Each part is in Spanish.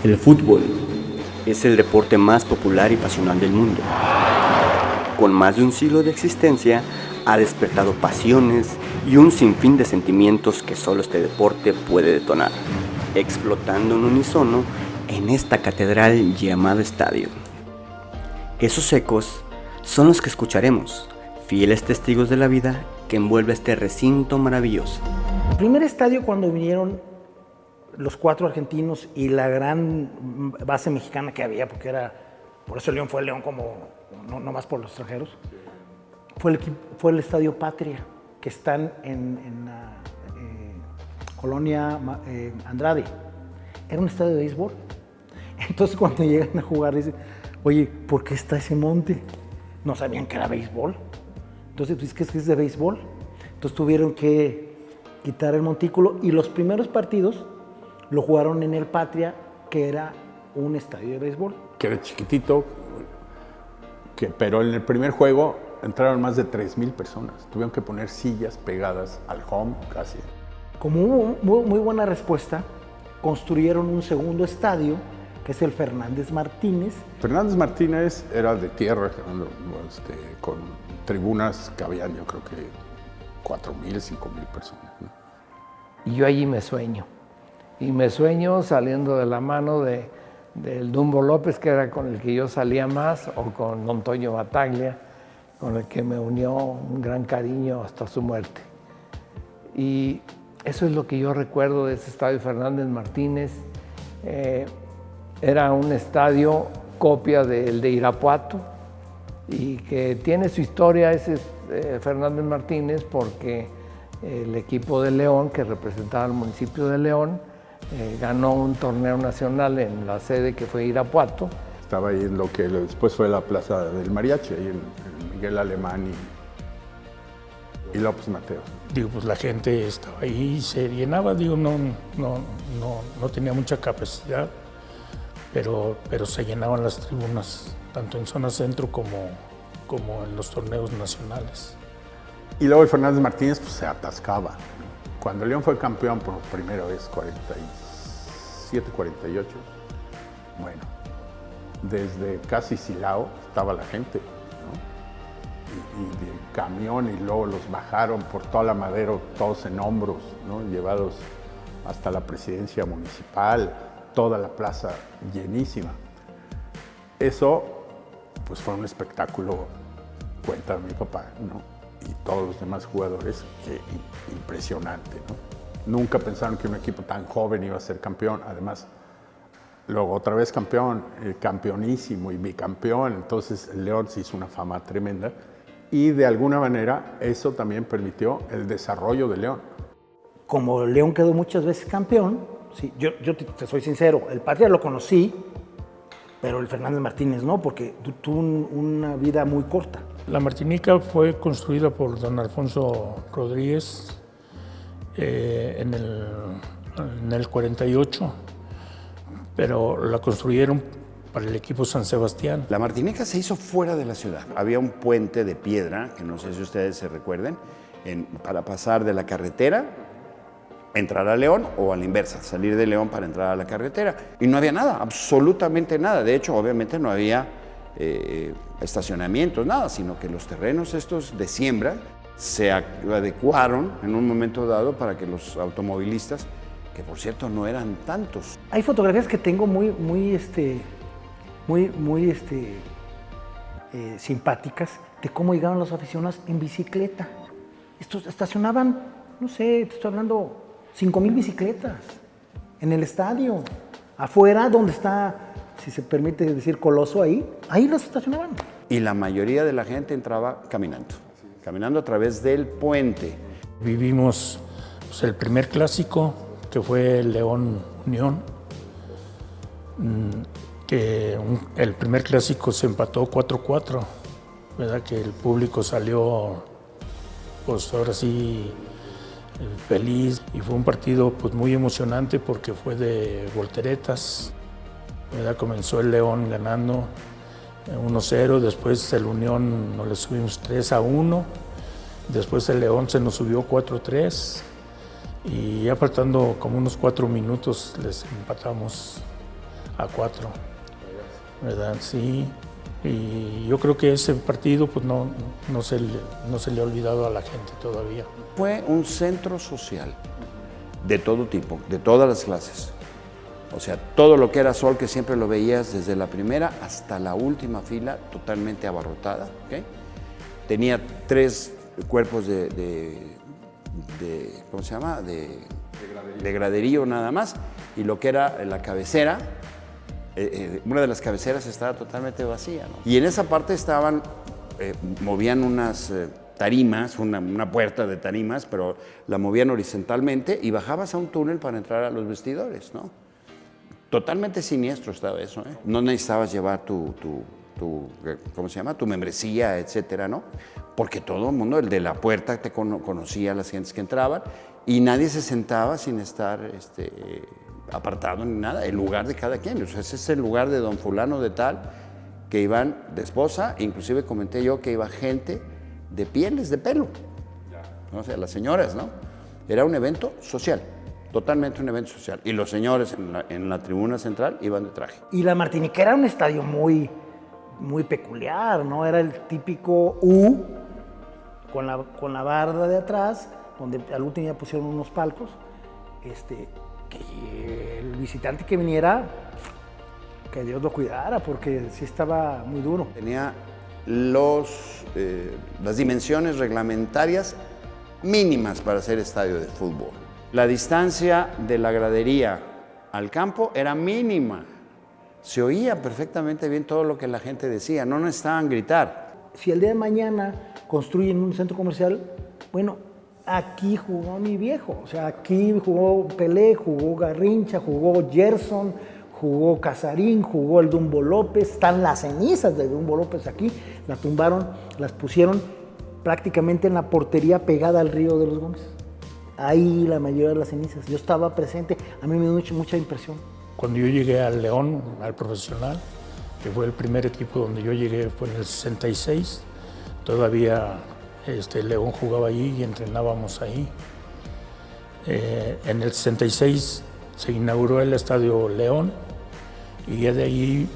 El fútbol es el deporte más popular y pasional del mundo. Con más de un siglo de existencia, ha despertado pasiones y un sinfín de sentimientos que solo este deporte puede detonar, explotando en unísono en esta catedral llamada estadio. Esos ecos son los que escucharemos, fieles testigos de la vida que envuelve este recinto maravilloso. El primer estadio, cuando vinieron los 4 argentinos y la gran base mexicana que había, porque era, por eso León fue León, como no más por los extranjeros, fue el Estadio Patria, que están en la colonia Andrade. Era un estadio de béisbol. Entonces cuando llegan a jugar dicen, oye, ¿por qué está ese monte? No sabían que era béisbol. Entonces, pues, ¿qué es de béisbol? Entonces tuvieron que quitar el montículo y los primeros partidos lo jugaron en el Patria, que era un estadio de béisbol. Que era chiquitito, pero en el primer juego entraron más de 3,000 personas. Tuvieron que poner sillas pegadas al home casi. Como hubo muy buena respuesta, construyeron un segundo estadio, que es el Fernández Martínez. Fernández Martínez era de tierra, con tribunas que habían, yo creo que 4,000, 5,000 personas, ¿no? Y yo allí me sueño. Y me sueño saliendo de la mano del Dumbo López, que era con el que yo salía más, o con Don Toño Bataglia, con el que me unió un gran cariño hasta su muerte. Y eso es lo que yo recuerdo de ese estadio Fernández Martínez. Era un estadio copia del de Irapuato y que tiene su historia ese Fernández Martínez porque el equipo de León, que representaba al municipio de León, ganó un torneo nacional en la sede que fue Irapuato. Estaba ahí en lo que después fue la Plaza del Mariachi, ahí en Miguel Alemán y López Mateos. Digo, pues la gente estaba ahí y se llenaba, digo, no tenía mucha capacidad, pero se llenaban las tribunas, tanto en zona centro como en los torneos nacionales. Y luego el Fernández Martínez pues, se atascaba. Cuando León fue campeón por primera vez, 47, 48, bueno, desde casi Silao estaba la gente, ¿no? Y de camión, y luego los bajaron por toda la Madero, todos en hombros, ¿no? Llevados hasta la presidencia municipal, toda la plaza llenísima. Eso, pues fue un espectáculo, cuenta mi papá, ¿no? Y todos los demás jugadores, que impresionante, ¿no? Nunca pensaron que un equipo tan joven iba a ser campeón. Además, luego otra vez campeón, campeonísimo y bicampeón. Entonces el León se hizo una fama tremenda y de alguna manera eso también permitió el desarrollo de León. Como León quedó muchas veces campeón, sí, yo te soy sincero, el Patria lo conocí, pero el Fernández Martínez no, porque tuvo una vida muy corta. La Martinica fue construida por don Alfonso Rodríguez en el 48, pero la construyeron para el equipo San Sebastián. La Martinica se hizo fuera de la ciudad. Había un puente de piedra, que no sé si ustedes se recuerden, para pasar de la carretera, entrar a León, o a la inversa, salir de León para entrar a la carretera. Y no había nada, absolutamente nada. De hecho, obviamente no había estacionamientos, nada, sino que los terrenos estos de siembra se adecuaron en un momento dado para que los automovilistas, que por cierto no eran tantos. Hay fotografías que tengo muy simpáticas de cómo llegaban los aficionados en bicicleta. Estos estacionaban, no sé, te estoy hablando, 5,000 bicicletas en el estadio, afuera donde está, si se permite decir, Coloso, ahí los estacionaban. Y la mayoría de la gente entraba caminando a través del puente. Vivimos pues, el primer clásico, que fue el León Unión, que el primer clásico se empató 4-4, ¿verdad? Que el público salió, pues ahora sí, feliz, y fue un partido pues, muy emocionante porque fue de volteretas, ¿verdad? Comenzó el León ganando 1-0, después el Unión nos le subimos 3-1, después el León se nos subió 4-3 y ya faltando como unos 4 minutos les empatamos a 4, ¿verdad? Sí. Y yo creo que ese partido pues no se le ha olvidado a la gente todavía. Fue un centro social de todo tipo, de todas las clases. O sea, todo lo que era Sol, que siempre lo veías desde la primera hasta la última fila, totalmente abarrotada. ¿Okay? Tenía 3 cuerpos de ¿cómo se llama? De graderío nada más. Y lo que era la cabecera, una de las cabeceras estaba totalmente vacía, ¿no? Y en esa parte estaban, movían unas tarimas, una puerta de tarimas, pero la movían horizontalmente y bajabas a un túnel para entrar a los vestidores, ¿no? Totalmente siniestro estaba eso, ¿eh? No necesitabas llevar tu ¿cómo se llama? Tu membresía, etcétera, ¿no? Porque todo el mundo, el de la puerta, te conocía a las gentes que entraban y nadie se sentaba sin estar apartado ni nada, el lugar de cada quien. O sea, ese es el lugar de don fulano de tal, que iban de esposa, inclusive comenté yo que iba gente de pieles de pelo, ¿no? O sea, las señoras, ¿no? Era un evento social, totalmente un evento social. Y los señores en la tribuna central iban de traje. Y la Martinica era un estadio muy peculiar, ¿no? Era el típico U con la barda de atrás, donde al último ya pusieron unos palcos, que el visitante que viniera, que Dios lo cuidara, porque sí estaba muy duro. Tenía las dimensiones reglamentarias mínimas para ser estadio de fútbol. La distancia de la gradería al campo era mínima. Se oía perfectamente bien todo lo que la gente decía, no necesitaban gritar. Si el día de mañana construyen un centro comercial, bueno, aquí jugó mi viejo, o sea, aquí jugó Pelé, jugó Garrincha, jugó Gerson, jugó Casarín, jugó el Dumbo López, están las cenizas de Dumbo López aquí, la tumbaron, las pusieron prácticamente en la portería pegada al río de los Gómez. Ahí la mayoría de las cenizas. Yo estaba presente, a mí me dio mucha impresión. Cuando yo llegué al León, al profesional, que fue el primer equipo donde yo llegué, fue en el 66, todavía León jugaba ahí y entrenábamos ahí. En el 66 se inauguró el Estadio León y ya de ahí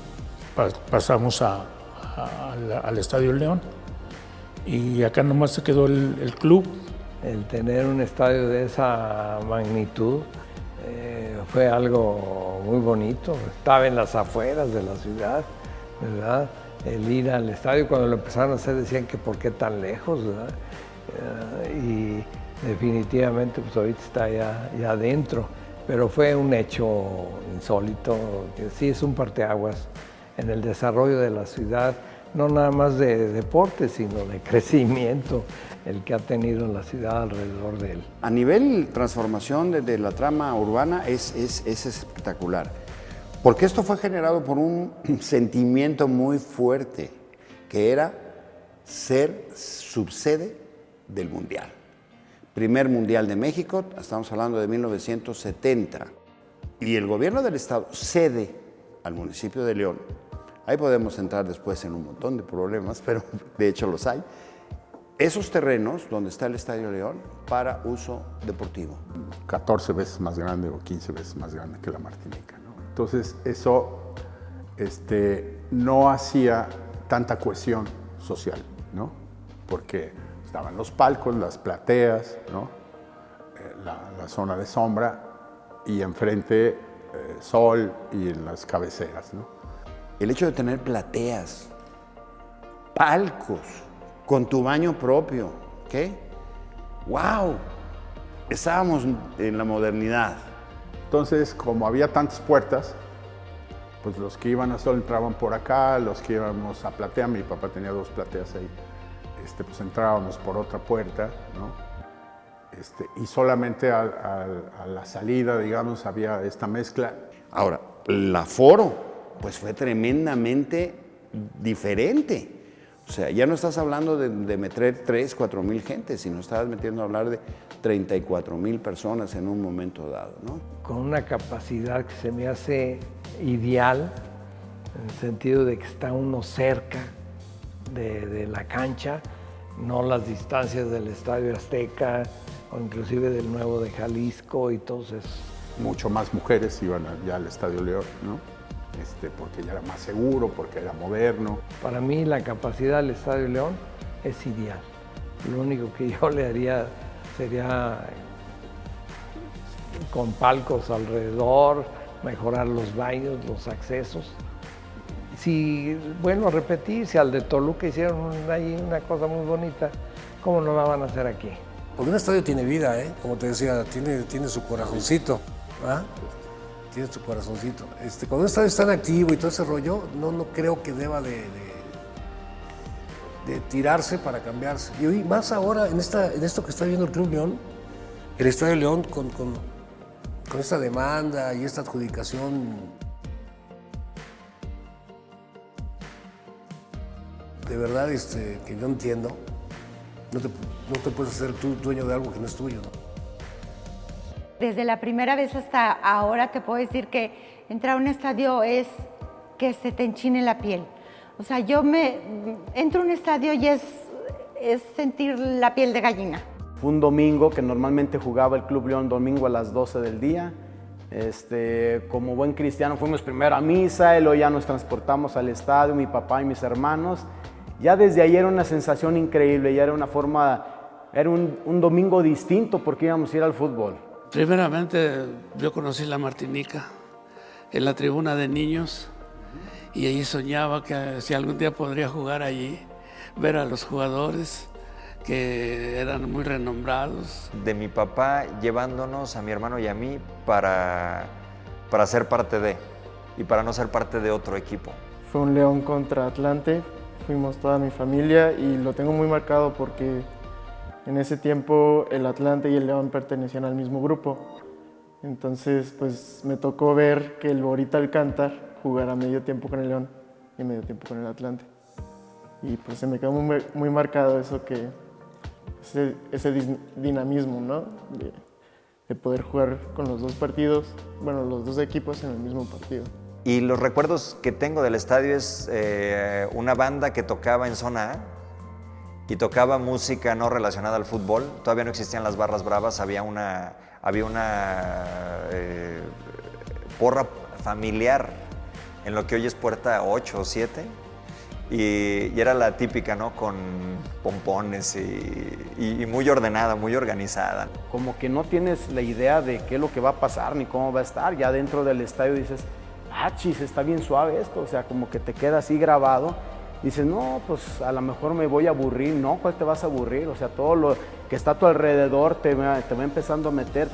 pasamos al Estadio León. Y acá nomás se quedó el club. El tener un estadio de esa magnitud fue algo muy bonito. Estaba en las afueras de la ciudad, ¿verdad? El ir al estadio, cuando lo empezaron a hacer decían que por qué tan lejos, ¿verdad? Y definitivamente pues ahorita está ya adentro, pero fue un hecho insólito, que sí es un parteaguas en el desarrollo de la ciudad, no nada más de deporte, sino de crecimiento, el que ha tenido la ciudad alrededor de él. A nivel transformación de la trama urbana es espectacular, porque esto fue generado por un sentimiento muy fuerte, que era ser subsede del Mundial. Primer Mundial de México, estamos hablando de 1970, y el gobierno del estado cede al municipio de León. Ahí podemos entrar después en un montón de problemas, pero de hecho los hay. Esos terrenos donde está el Estadio León para uso deportivo. 14 veces más grande o 15 veces más grande que la Martinica, ¿no? Entonces eso no hacía tanta cohesión social, ¿no? Porque estaban los palcos, las plateas, ¿no? La zona de sombra y enfrente sol y las cabeceras, ¿no? El hecho de tener plateas, palcos, con tu baño propio, ¿qué? ¡Wow! Estábamos en la modernidad. Entonces, como había tantas puertas, pues los que iban a sol entraban por acá, los que íbamos a platea, mi papá tenía 2 plateas ahí, pues entrábamos por otra puerta, ¿no? Y solamente a la salida, digamos, había esta mezcla. Ahora, el aforo, pues fue tremendamente diferente. O sea, ya no estás hablando de meter 3, 4 mil gentes, sino estabas metiendo a hablar de 34,000 personas en un momento dado, ¿no? Con una capacidad que se me hace ideal, en el sentido de que está uno cerca de la cancha, no las distancias del Estadio Azteca o inclusive del nuevo de Jalisco y todos esos. Mucho más mujeres iban ya al Estadio León, ¿no? porque ya era más seguro, porque era moderno. Para mí la capacidad del Estadio León es ideal. Lo único que yo le haría sería con palcos alrededor, mejorar los baños, los accesos. Si, bueno, repetir, si al de Toluca hicieron ahí una cosa muy bonita, ¿cómo no la van a hacer aquí? Porque un estadio tiene vida, como te decía, tiene su corazoncito, ¿ah? Tiene su corazoncito. Cuando un estadio está en activo y todo ese rollo, no creo que deba de tirarse para cambiarse. Y hoy, más ahora, en esto que está viendo el Club León, el Estadio León con esta demanda y esta adjudicación, de verdad que yo entiendo, no te puedes hacer tú dueño de algo que no es tuyo, ¿no? Desde la primera vez hasta ahora te puedo decir que entrar a un estadio es que se te enchine la piel. O sea, entro a un estadio y es sentir la piel de gallina. Fue un domingo que normalmente jugaba el Club León domingo a las 12 del día. Como buen cristiano fuimos primero a misa y luego ya nos transportamos al estadio, mi papá y mis hermanos. Ya desde ahí era una sensación increíble, ya era una forma, era un domingo distinto porque íbamos a ir al fútbol. Primeramente yo conocí la Martinica en la tribuna de niños y ahí soñaba que si algún día podría jugar allí, ver a los jugadores que eran muy renombrados. De mi papá llevándonos a mi hermano y a mí para ser parte de y para no ser parte de otro equipo. Fue un León contra Atlante, fuimos toda mi familia y lo tengo muy marcado porque en ese tiempo el Atlante y el León pertenecían al mismo grupo. Entonces pues me tocó ver que el Borita Alcántar jugara medio tiempo con el León y medio tiempo con el Atlante. Y pues se me quedó muy marcado eso que ese dinamismo, ¿no? De poder jugar con los dos partidos, bueno, los dos equipos en el mismo partido. Y los recuerdos que tengo del estadio es una banda que tocaba en zona A y tocaba música no relacionada al fútbol. Todavía no existían las barras bravas, había una porra familiar en lo que hoy es puerta 8 o 7. Y era la típica, ¿no? Con pompones y muy ordenada, muy organizada. Como que no tienes la idea de qué es lo que va a pasar ni cómo va a estar. Ya dentro del estadio dices, chis, está bien suave esto. O sea, como que te queda así grabado. Dices, no, pues a lo mejor me voy a aburrir. No, ¿cuál te vas a aburrir? O sea, todo lo que está a tu alrededor te va empezando a meter,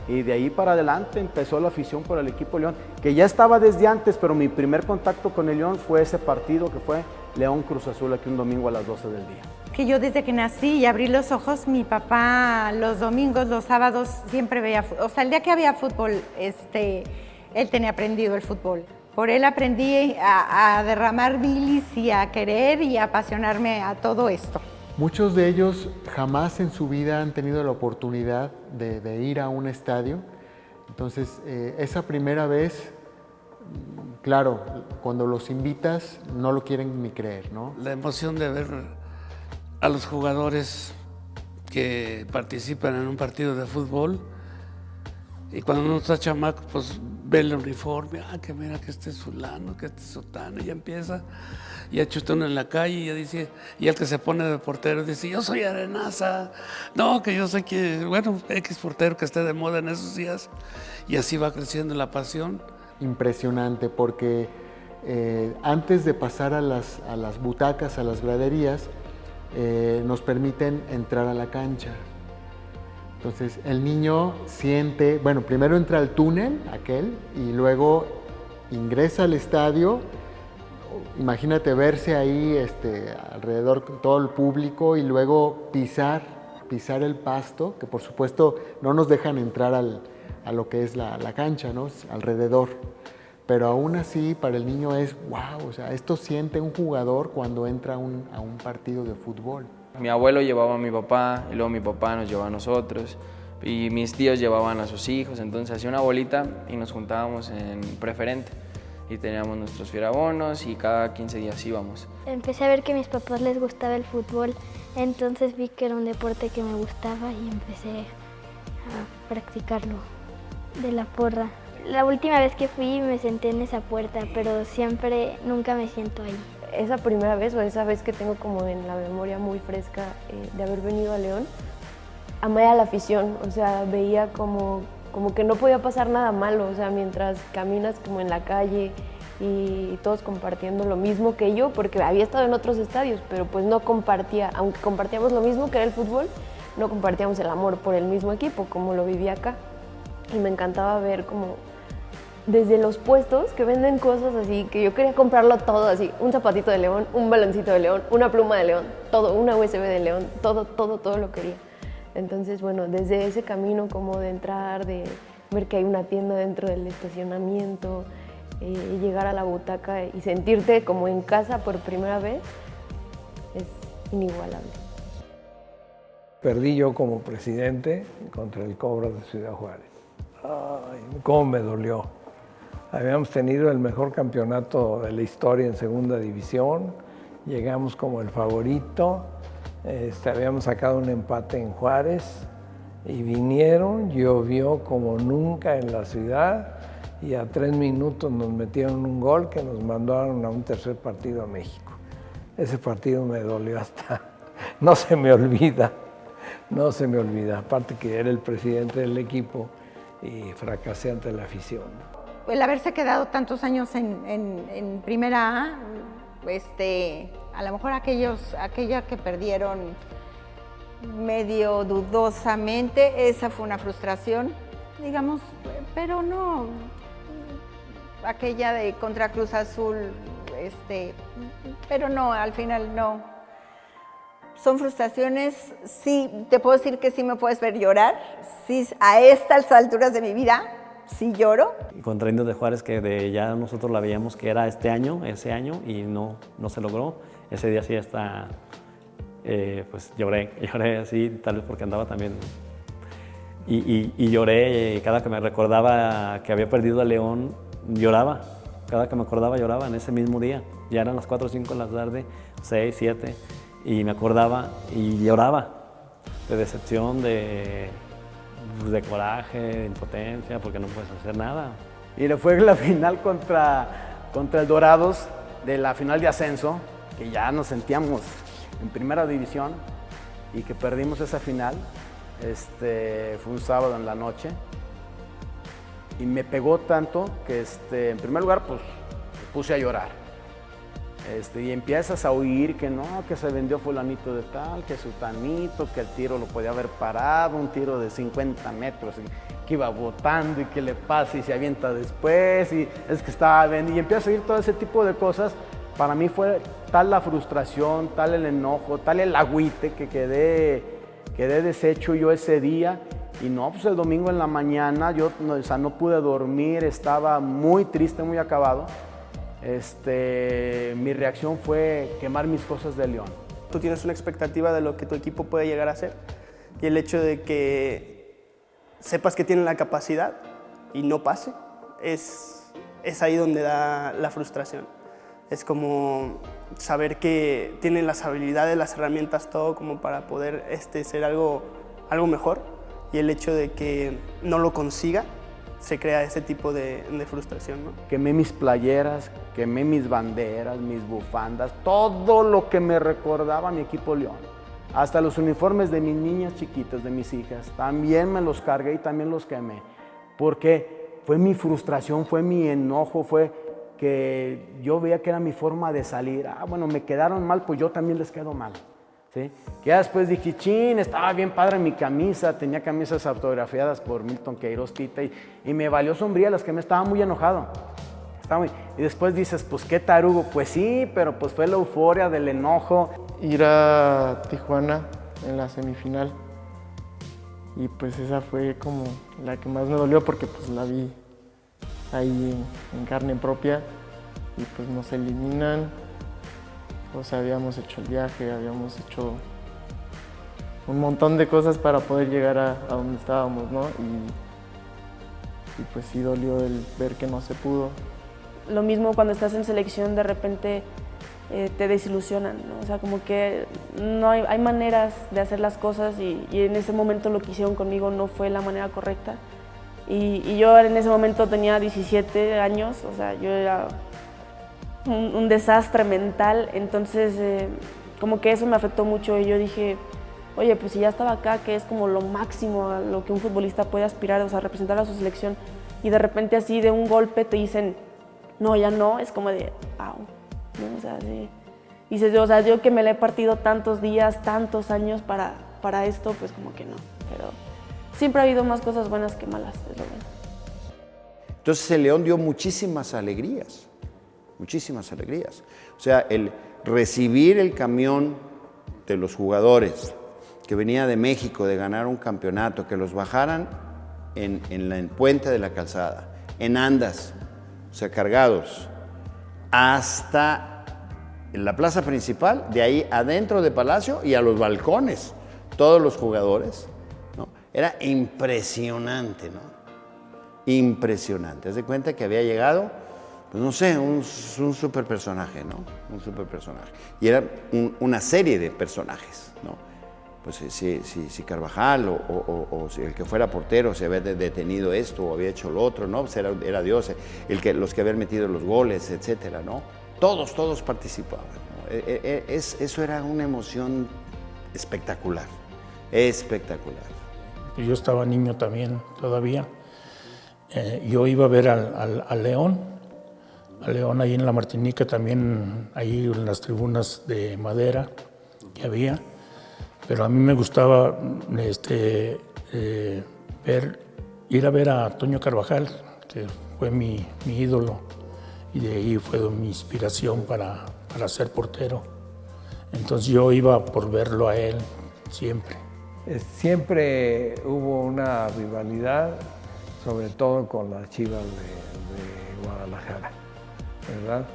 Y de ahí para adelante empezó la afición por el equipo León, que ya estaba desde antes, pero mi primer contacto con el León fue ese partido que fue León Cruz Azul aquí un domingo a las 12 del día. Que yo desde que nací y abrí los ojos, mi papá los domingos, los sábados siempre veía fútbol. O sea, el día que había fútbol, él tenía aprendido el fútbol. Por él aprendí a derramar bilis y a querer y a apasionarme a todo esto. Muchos de ellos jamás en su vida han tenido la oportunidad de ir a un estadio. Entonces, esa primera vez, claro, cuando los invitas no lo quieren ni creer, ¿no? La emoción de ver a los jugadores que participan en un partido de fútbol y cuando uno está chamaco, pues ve el uniforme, que mira que este es fulano, que este es sotano, y ya empieza. Y ya chuta uno en la calle y ya dice, y el que se pone de portero dice, yo soy Arenaza, no, que yo sé que, bueno, X portero que esté de moda en esos días, y así va creciendo la pasión. Impresionante, porque antes de pasar a las butacas, a las graderías, nos permiten entrar a la cancha. Entonces el niño siente, bueno, primero entra al túnel, aquel, y luego ingresa al estadio. Imagínate verse ahí alrededor todo el público y luego pisar el pasto, que por supuesto no nos dejan entrar a lo que es la cancha, ¿no? Alrededor. Pero aún así para el niño es wow, o sea, esto siente un jugador cuando entra a un partido de fútbol. Mi abuelo llevaba a mi papá y luego mi papá nos llevaba a nosotros y mis tíos llevaban a sus hijos, entonces hacía una bolita y nos juntábamos en preferente. Y teníamos nuestros fierabonos y cada 15 días íbamos. Empecé a ver que a mis papás les gustaba el fútbol, entonces vi que era un deporte que me gustaba y empecé a practicarlo, de la porra. La última vez que fui me senté en esa puerta, pero siempre, nunca me siento ahí. Esa primera vez o esa vez que tengo como en la memoria muy fresca de haber venido a León, amé a la afición, o sea, veía como que no podía pasar nada malo, o sea, mientras caminas como en la calle y todos compartiendo lo mismo que yo, porque había estado en otros estadios, pero pues no compartía, aunque compartíamos lo mismo que era el fútbol, no compartíamos el amor por el mismo equipo, como lo vivía acá. Y me encantaba ver como desde los puestos que venden cosas así, que yo quería comprarlo todo así, un zapatito de León, un baloncito de León, una pluma de León, todo, una USB de León, todo lo quería. Entonces, bueno, desde ese camino como de entrar, de ver que hay una tienda dentro del estacionamiento, llegar a la butaca y sentirte como en casa por primera vez, es inigualable. Perdí yo como presidente contra el Cobra de Ciudad Juárez. Ay, cómo me dolió. Habíamos tenido el mejor campeonato de la historia en segunda división, llegamos como el favorito, habíamos sacado un empate en Juárez y vinieron, llovió como nunca en la ciudad y a 3 minutos nos metieron un gol que nos mandaron a un tercer partido a México. Ese partido me dolió hasta, no se me olvida, aparte que era el presidente del equipo y fracasé ante la afición. El haberse quedado tantos años en primera A, a lo mejor aquella que perdieron medio dudosamente, esa fue una frustración, digamos, pero no, aquella de contra Cruz Azul, pero no, al final no. Son frustraciones, sí, te puedo decir que sí me puedes ver llorar, sí, a estas alturas de mi vida, sí lloro. Contra Indios de Juárez, que ya nosotros la veíamos que era ese año, y no se logró. Ese día sí hasta, pues lloré así, tal vez porque andaba también. Y lloré, cada que me recordaba que había perdido a León, lloraba. Cada que me acordaba lloraba en ese mismo día. Ya eran las 4 o 5 de la tarde, 6, 7, y me acordaba y lloraba de decepción, de coraje, de impotencia, porque no puedes hacer nada. Y fue la final contra el Dorados, de la final de ascenso, que ya nos sentíamos en primera división y que perdimos esa final. Fue un sábado en la noche y me pegó tanto que en primer lugar pues me puse a llorar. Y empiezas a oír que no, que se vendió fulanito de tal, que sutanito, que el tiro lo podía haber parado, un tiro de 50 metros, y que iba botando y que le pasa y se avienta después, y es que estaba vendiendo, y empiezas a oír todo ese tipo de cosas. Para mí fue tal la frustración, tal el enojo, tal el agüite que quedé deshecho yo ese día. Y no, pues el domingo en la mañana yo no pude dormir, estaba muy triste, muy acabado. Mi reacción fue quemar mis cosas de León. Tú tienes una expectativa de lo que tu equipo puede llegar a ser, y el hecho de que sepas que tienen la capacidad y no pase, es ahí donde da la frustración. Es como saber que tienen las habilidades, las herramientas, todo como para poder ser algo mejor, y el hecho de que no lo consiga, se crea ese tipo de frustración, ¿no? Quemé mis playeras, quemé mis banderas, mis bufandas, todo lo que me recordaba a mi equipo León. Hasta los uniformes de mis niñas chiquitas, de mis hijas, también me los cargué y también los quemé. Porque fue mi frustración, fue mi enojo, fue que yo veía que era mi forma de salir. Bueno, me quedaron mal, pues yo también les quedo mal. ¿Sí? Que ya después dije, chin, estaba bien padre mi camisa, tenía camisas autografiadas por Milton Queiroz Tita, y me valió sombría las que me estaba muy enojado. Y después dices, pues qué tarugo, pues sí, pero pues fue la euforia del enojo. Ir a Tijuana en la semifinal, y pues esa fue como la que más me dolió porque pues la vi ahí en carne propia, y pues nos eliminan. O sea, habíamos hecho el viaje, habíamos hecho un montón de cosas para poder llegar a donde estábamos, ¿no? Y pues sí dolió el ver que no se pudo. Lo mismo cuando estás en selección, de repente te desilusionan, ¿no? O sea, como que no hay maneras de hacer las cosas, y en ese momento lo que hicieron conmigo no fue la manera correcta. Y yo en ese momento tenía 17 años, o sea, yo era un desastre mental, entonces como que eso me afectó mucho y yo dije, oye, pues si ya estaba acá, que es como lo máximo a lo que un futbolista puede aspirar, o sea, representar a su selección, y de repente así de un golpe te dicen, no, ya no, es como de, wow, ¿no? O sea, sí. Dices, o sea, yo que me la he partido tantos días, tantos años para esto, pues como que no, pero siempre ha habido más cosas buenas que malas, es lo bueno. Entonces el León dio muchísimas alegrías, muchísimas alegrías. O sea, el recibir el camión de los jugadores que venía de México de ganar un campeonato, que los bajaran en el puente de la calzada, en andas, o sea, cargados, hasta la plaza principal, de ahí adentro de Palacio y a los balcones, todos los jugadores, ¿no? Era impresionante, ¿no? Impresionante. Haz de cuenta que había llegado, pues no sé, un super personaje, ¿no? Un super personaje. Y era una serie de personajes, ¿no? Pues si Carvajal o si el que fuera portero se había detenido esto o había hecho lo otro, ¿no? Pues era Dios, los que habían metido los goles, etcétera, ¿no? Todos participaban, ¿no? Eso era una emoción espectacular, espectacular. Yo estaba niño también todavía. Yo iba a ver al León ahí en la Martinica, también ahí en las tribunas de madera que había. Pero a mí me gustaba ir a ver a Toño Carvajal, que fue mi ídolo, y de ahí fue mi inspiración para ser portero. Entonces yo iba por verlo a él siempre. Siempre hubo una rivalidad, sobre todo con las Chivas de Guadalajara, ¿verdad?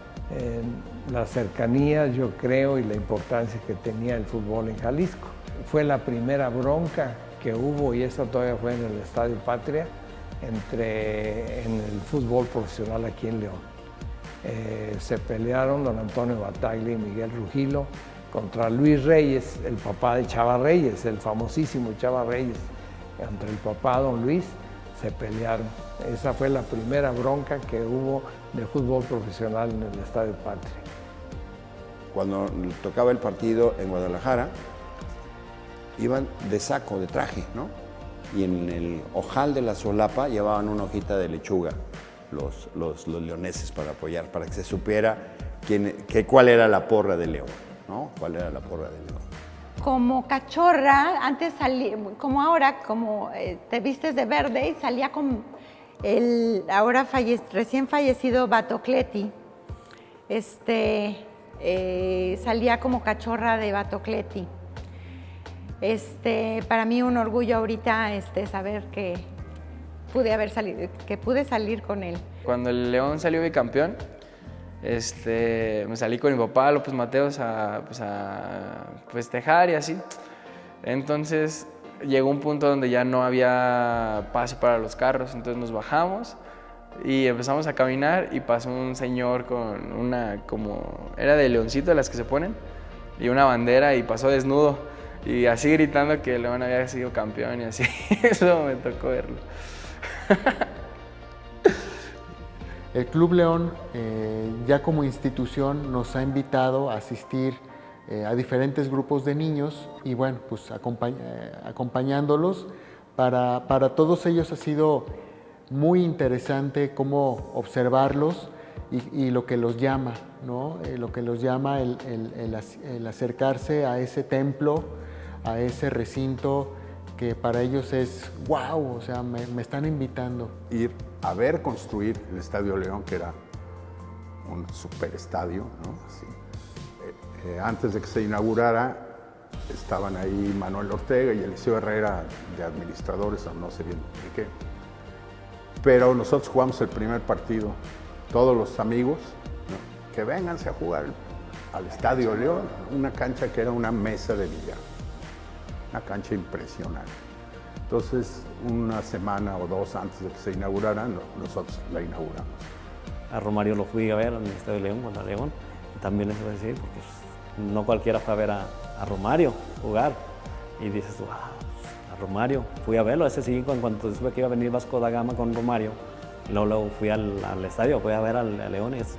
La cercanía, yo creo, y la importancia que tenía el fútbol en Jalisco. Fue la primera bronca que hubo, y eso todavía fue en el Estadio Patria, en el fútbol profesional aquí en León. Se pelearon don Antonio Bataglia y Miguel Rugilo contra Luis Reyes, el papá de Chava Reyes, el famosísimo Chava Reyes. Entre el papá, don Luis, se pelearon. Esa fue la primera bronca que hubo de fútbol profesional en el Estadio Patria. Cuando tocaba el partido en Guadalajara, iban de saco, de traje, ¿no? Y en el ojal de la solapa llevaban una hojita de lechuga los leoneses para apoyar, para que se supiera cuál era la porra de León, ¿no? ¿Cuál era la porra de León? Como cachorra, antes salía, como ahora, como te vistes de verde, y salía con el ahora recién fallecido Batocletti. Salía como cachorra de Batocletti. Para mí un orgullo ahorita saber que pude salir con él. Cuando el León salió bicampeón, me salí con mi papá, López Mateos, a festejar y así. Entonces llegó un punto donde ya no había paso para los carros, entonces nos bajamos y empezamos a caminar y pasó un señor con una, era de leoncito, de las que se ponen, y una bandera, y pasó desnudo y así gritando que el León había sido campeón y así. Eso me tocó verlo. El Club León, ya como institución, nos ha invitado a asistir a diferentes grupos de niños y bueno, pues acompañándolos. Para todos ellos ha sido muy interesante cómo observarlos y lo que los llama, ¿no? Lo que los llama el acercarse a ese templo, a ese recinto que para ellos es wow, o sea, me están invitando. Ir a ver construir el Estadio León, que era un superestadio, ¿no? Así. Antes de que se inaugurara, estaban ahí Manuel Ortega y Eliseo Herrera de administradores, o no sé bien de qué. Pero nosotros jugamos el primer partido, todos los amigos, ¿no? Que vénganse a jugar al Estadio León, una cancha que era una mesa de billar, una cancha impresionante. Entonces, una semana o dos antes de que se inaugurara, nosotros la inauguramos. A Romario lo fui a ver en el Estadio León contra León, y también eso es decir, porque no cualquiera fue a ver a Romario jugar, y dices, wow, a Romario. Fui a verlo, ese sí, en cuanto supe que iba a venir Vasco da Gama con Romario, luego fui al estadio, fui a ver al León y es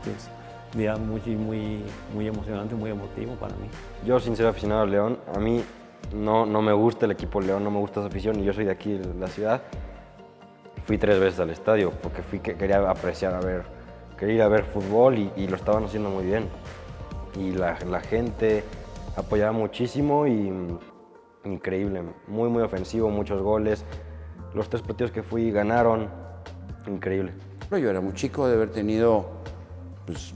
un día muy emocionante, muy emotivo para mí. Yo, sin ser aficionado al León, a mí no me gusta el equipo León, no me gusta su afición y yo soy de aquí, de la ciudad. Fui 3 veces al estadio porque quería apreciar, quería ir a ver fútbol y lo estaban haciendo muy bien. Y la gente apoyaba muchísimo y increíble, muy ofensivo, muchos goles. Los 3 partidos que fui ganaron, increíble. Yo era muy chico de haber tenido pues,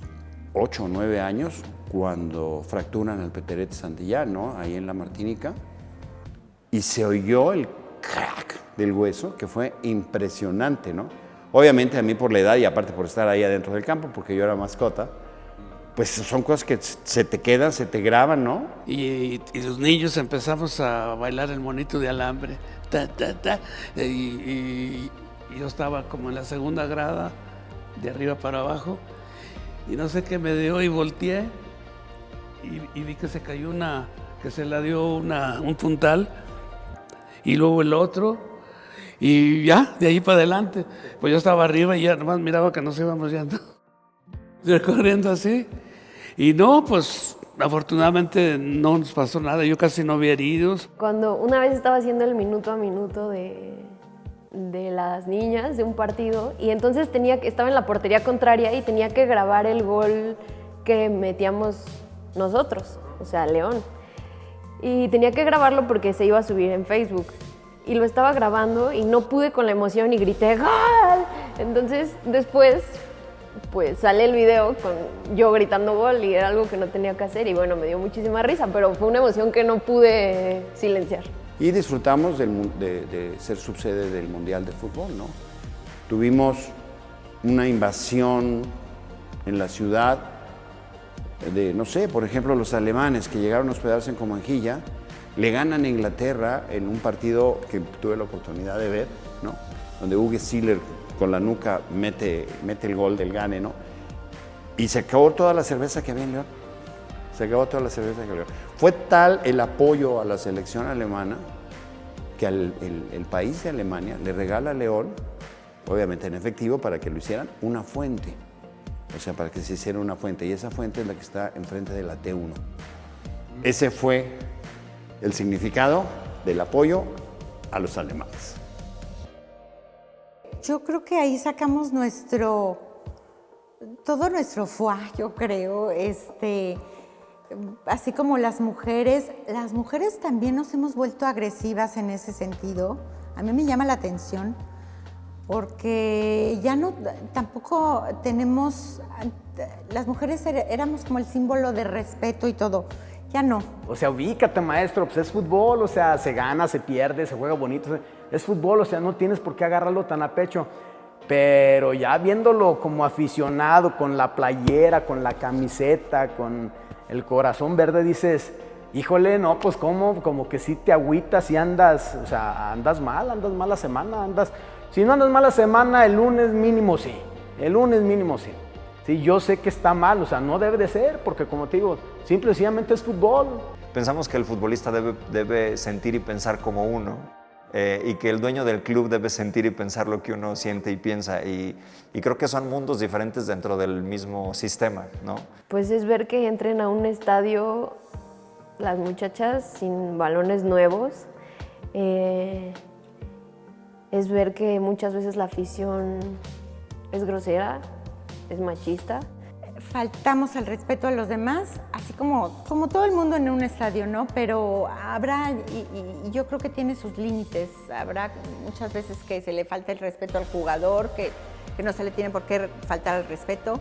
8 o 9 años cuando fracturan el Peterete Santillán, ¿no? Ahí en la Martinica, y se oyó el crack del hueso, que fue impresionante, ¿no? Obviamente a mí por la edad y aparte por estar ahí adentro del campo, porque yo era mascota, pues son cosas que se te quedan, se te graban, ¿no? Y los niños empezamos a bailar el monito de alambre, y yo estaba como en la segunda grada, de arriba para abajo, y no sé qué me dio y volteé, y vi que se cayó que se la dio un puntal, y luego el otro, y ya, de ahí para adelante, pues yo estaba arriba y ya nomás miraba que nos íbamos yendo, recorriendo así, y no, pues afortunadamente no nos pasó nada, yo casi no vi heridos. Cuando una vez estaba haciendo el minuto a minuto de las niñas de un partido y entonces estaba en la portería contraria y tenía que grabar el gol que metíamos nosotros, o sea, León. Y tenía que grabarlo porque se iba a subir en Facebook. Y lo estaba grabando y no pude con la emoción y grité ¡gol! Entonces después pues sale el video con yo gritando gol y era algo que no tenía que hacer y bueno, me dio muchísima risa, pero fue una emoción que no pude silenciar. Y disfrutamos de ser subsede del Mundial de Fútbol, ¿no? Tuvimos una invasión en la ciudad de, no sé, por ejemplo, los alemanes que llegaron a hospedarse en Comanjilla, le ganan a Inglaterra en un partido que tuve la oportunidad de ver, ¿no? Donde Uwe Seeler con la nuca mete el gol del gane, ¿no? Y se acabó toda la cerveza que había en León. Se acabó toda la cerveza que había en León. Fue tal el apoyo a la selección alemana que el país de Alemania le regala a León, obviamente en efectivo, para que lo hicieran, una fuente. O sea, para que se hiciera una fuente. Y esa fuente es la que está enfrente de la T1. Ese fue el significado del apoyo a los alemanes. Yo creo que ahí sacamos todo nuestro foie, yo creo, así como las mujeres también nos hemos vuelto agresivas en ese sentido. A mí me llama la atención porque ya no, tampoco tenemos, las mujeres éramos como el símbolo de respeto y todo. Ya no. O sea, ubícate, maestro, pues es fútbol, o sea, se gana, se pierde, se juega bonito, es fútbol, o sea, no tienes por qué agarrarlo tan a pecho. Pero ya viéndolo como aficionado, con la playera, con la camiseta, con el corazón verde, dices, híjole, no, pues como que sí te agüitas y andas, o sea, andas mal la semana, si no andas mal la semana, el lunes mínimo sí. Sí, yo sé que está mal, o sea, no debe de ser, porque como te digo, simple y sencillamente es fútbol. Pensamos que el futbolista debe sentir y pensar como uno, y que el dueño del club debe sentir y pensar lo que uno siente y piensa, y creo que son mundos diferentes dentro del mismo sistema, ¿no? Pues es ver que entren a un estadio las muchachas sin balones nuevos, es ver que muchas veces la afición es grosera, es machista. Faltamos al respeto a los demás, así como todo el mundo en un estadio, ¿no? Pero habrá, y yo creo que tiene sus límites, habrá muchas veces que se le falta el respeto al jugador, que no se le tiene por qué faltar el respeto,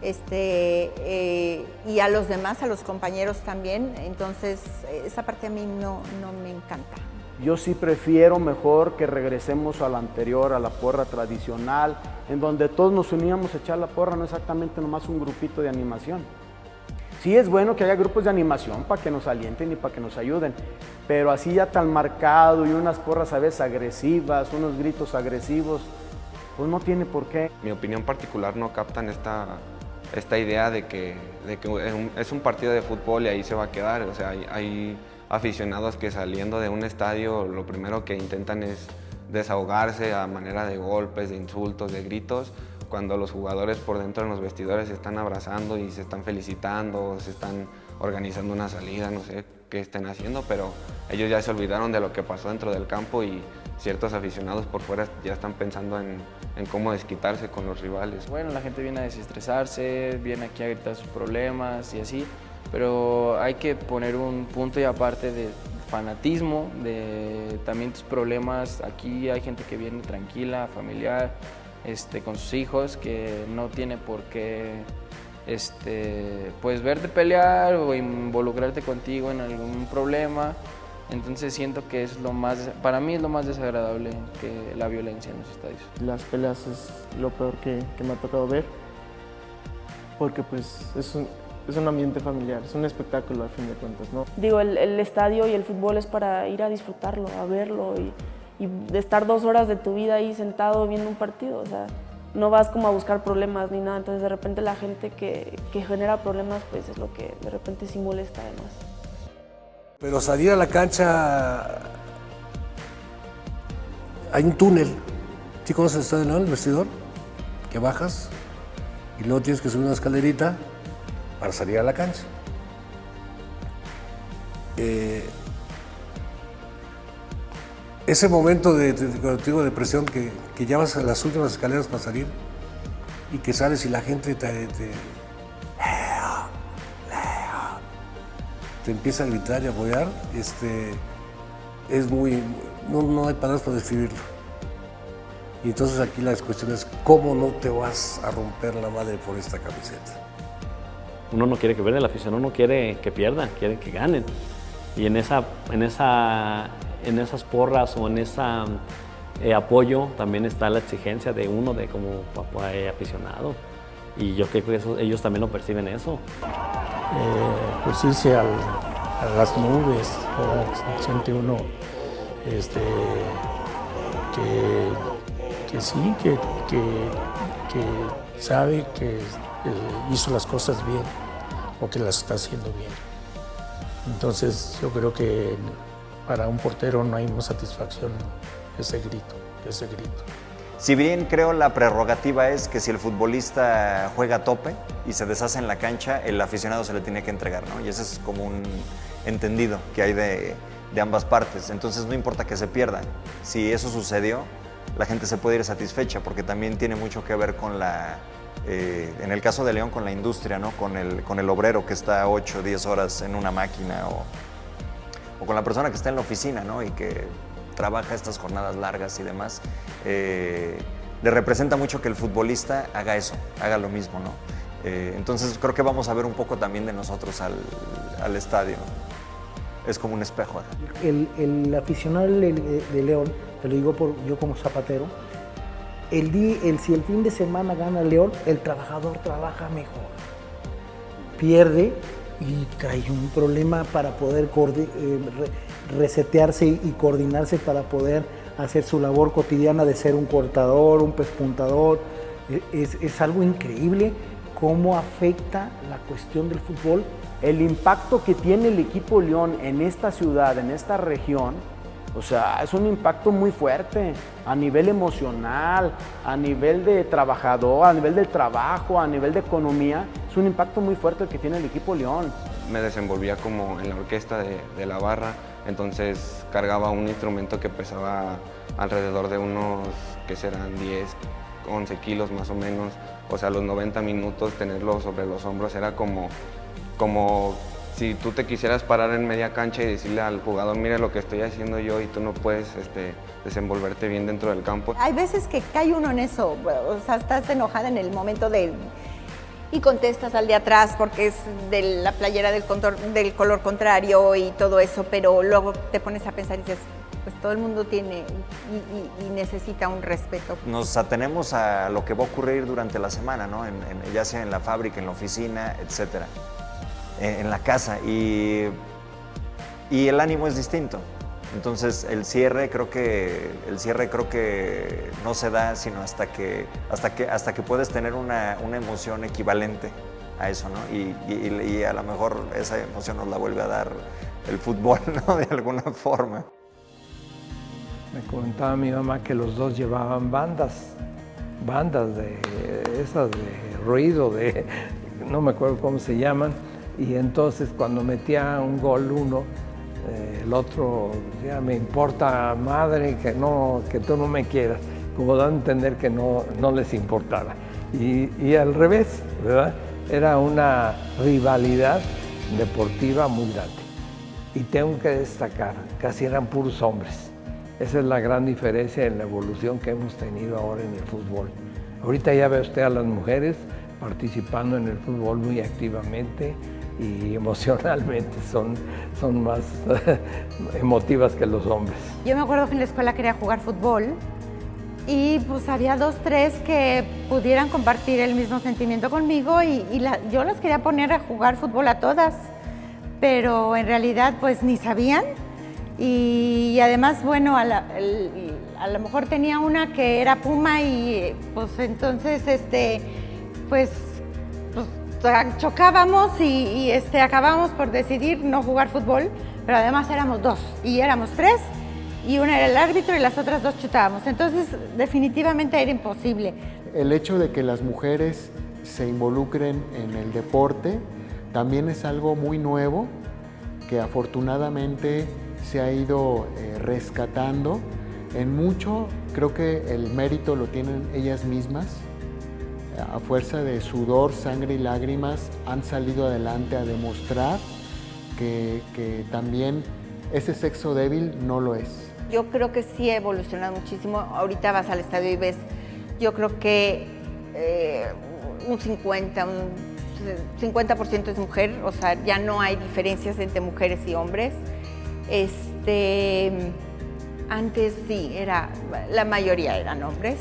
y a los demás, a los compañeros también, entonces esa parte a mí no me encanta. Yo sí prefiero mejor que regresemos a la anterior, a la porra tradicional, en donde todos nos uníamos a echar la porra, no exactamente nomás un grupito de animación. Sí es bueno que haya grupos de animación para que nos alienten y para que nos ayuden, pero así ya tan marcado y unas porras a veces agresivas, unos gritos agresivos, pues no tiene por qué. Mi opinión particular no captan esta idea de que es un partido de fútbol y ahí se va a quedar, o sea, hay aficionados que saliendo de un estadio lo primero que intentan es desahogarse a manera de golpes, de insultos, de gritos, cuando los jugadores por dentro en los vestidores se están abrazando y se están felicitando, se están organizando una salida, no sé qué estén haciendo, pero ellos ya se olvidaron de lo que pasó dentro del campo y ciertos aficionados por fuera ya están pensando en cómo desquitarse con los rivales. Bueno, la gente viene a desestresarse, viene aquí a gritar sus problemas y así, pero hay que poner un punto y aparte de fanatismo, de también tus problemas. Aquí hay gente que viene tranquila, familiar, con sus hijos, que no tiene por qué pues verte pelear o involucrarte contigo en algún problema. Entonces siento que es para mí es lo más desagradable que la violencia en los estadios. Las peleas es lo peor que me ha tocado ver, porque pues es un ambiente familiar, es un espectáculo al fin de cuentas, ¿no? Digo, el estadio y el fútbol es para ir a disfrutarlo, a verlo y de estar 2 horas de tu vida ahí sentado viendo un partido, o sea, no vas como a buscar problemas ni nada, entonces de repente la gente que genera problemas pues es lo que de repente sí molesta además. Pero salir a la cancha, hay un túnel. ¿Sí conoces el Estadio León, el vestidor? Que bajas y luego tienes que subir una escalerita para salir a la cancha. Ese momento cuando te digo depresión, que ya vas a las últimas escaleras para salir y que sales y la gente te empieza a gritar y a apoyar, es muy, no hay palabras para describirlo. Y entonces aquí la cuestión es cómo no te vas a romper la madre por esta camiseta. Uno no quiere que pierda, la afición uno quiere que pierdan, quiere que ganen. Y en esas porras o en ese apoyo también está la exigencia de uno de como aficionado. Y yo creo que ellos también lo perciben eso. Pues irse a las nubes, ¿verdad? Siente uno que sí, que sabe que hizo las cosas bien o que las está haciendo bien. Entonces yo creo que para un portero no hay más satisfacción ese grito. Si bien creo la prerrogativa es que si el futbolista juega a tope y se deshace en la cancha, el aficionado se le tiene que entregar, ¿no? Y ese es como un entendido que hay de ambas partes. Entonces no importa que se pierda. Si eso sucedió, la gente se puede ir satisfecha porque también tiene mucho que ver con en el caso de León, con la industria, ¿no? Con el obrero que está 8 o 10 horas en una máquina o con la persona que está en la oficina, ¿no? Y que trabaja estas jornadas largas y demás, le representa mucho que el futbolista haga eso, haga lo mismo, ¿no? Entonces creo que vamos a ver un poco también de nosotros al estadio. Es como un espejo. El aficionado de León, te lo digo yo como zapatero, si el fin de semana gana León, el trabajador trabaja mejor. Pierde y trae un problema para poder resetearse y coordinarse para poder hacer su labor cotidiana de ser un cortador, un pespuntador. Es algo increíble cómo afecta la cuestión del fútbol. El impacto que tiene el equipo León en esta ciudad, en esta región, o sea, es un impacto muy fuerte a nivel emocional, a nivel de trabajador, a nivel del trabajo, a nivel de economía. Es un impacto muy fuerte el que tiene el equipo León. Me desenvolvía como en la orquesta de la barra, entonces cargaba un instrumento que pesaba alrededor de unos, que serán 10, 11 kilos más o menos. O sea, los 90 minutos tenerlo sobre los hombros era como si tú te quisieras parar en media cancha y decirle al jugador, mira lo que estoy haciendo yo y tú no puedes desenvolverte bien dentro del campo. Hay veces que cae uno en eso, o sea, estás enojada en el momento y contestas al de atrás porque es de la playera del color contrario y todo eso, pero luego te pones a pensar y dices, pues todo el mundo tiene y necesita un respeto. Nos atenemos a lo que va a ocurrir durante la semana, ¿no? Ya sea en la fábrica, en la oficina, etcétera. En la casa y el ánimo es distinto. Entonces el cierre creo que no se da sino hasta que puedes tener una emoción equivalente a eso, ¿no? Y a lo mejor esa emoción nos la vuelve a dar el fútbol, ¿no? De alguna forma. Me comentaba mi mamá que los dos llevaban bandas de esas de ruido, no me acuerdo cómo se llaman, y entonces cuando metía un gol uno, el otro ya me importa madre que tú no me quieras, como dando a entender que no les importaba. Y al revés, ¿verdad? Era una rivalidad deportiva muy grande. Y tengo que destacar, casi eran puros hombres. Esa es la gran diferencia en la evolución que hemos tenido ahora en el fútbol. Ahorita ya ve usted a las mujeres participando en el fútbol muy activamente y emocionalmente son más emotivas que los hombres. Yo me acuerdo que en la escuela quería jugar fútbol y pues había 2, 3 que pudieran compartir el mismo sentimiento conmigo y yo las quería poner a jugar fútbol a todas, pero en realidad pues ni sabían. Y además, bueno, a lo mejor tenía una que era Puma y pues entonces pues chocábamos y acabábamos por decidir no jugar fútbol, pero además éramos 2 y éramos 3 y una era el árbitro y las otras 2 chutábamos. Entonces definitivamente era imposible. El hecho de que las mujeres se involucren en el deporte también es algo muy nuevo que afortunadamente se ha ido rescatando. En mucho creo que el mérito lo tienen ellas mismas. A fuerza de sudor, sangre y lágrimas han salido adelante a demostrar que también ese sexo débil no lo es. Yo creo que sí ha evolucionado muchísimo. Ahorita vas al estadio y ves, yo creo que un 50% es mujer, o sea, ya no hay diferencias entre mujeres y hombres. Antes sí, la mayoría eran hombres.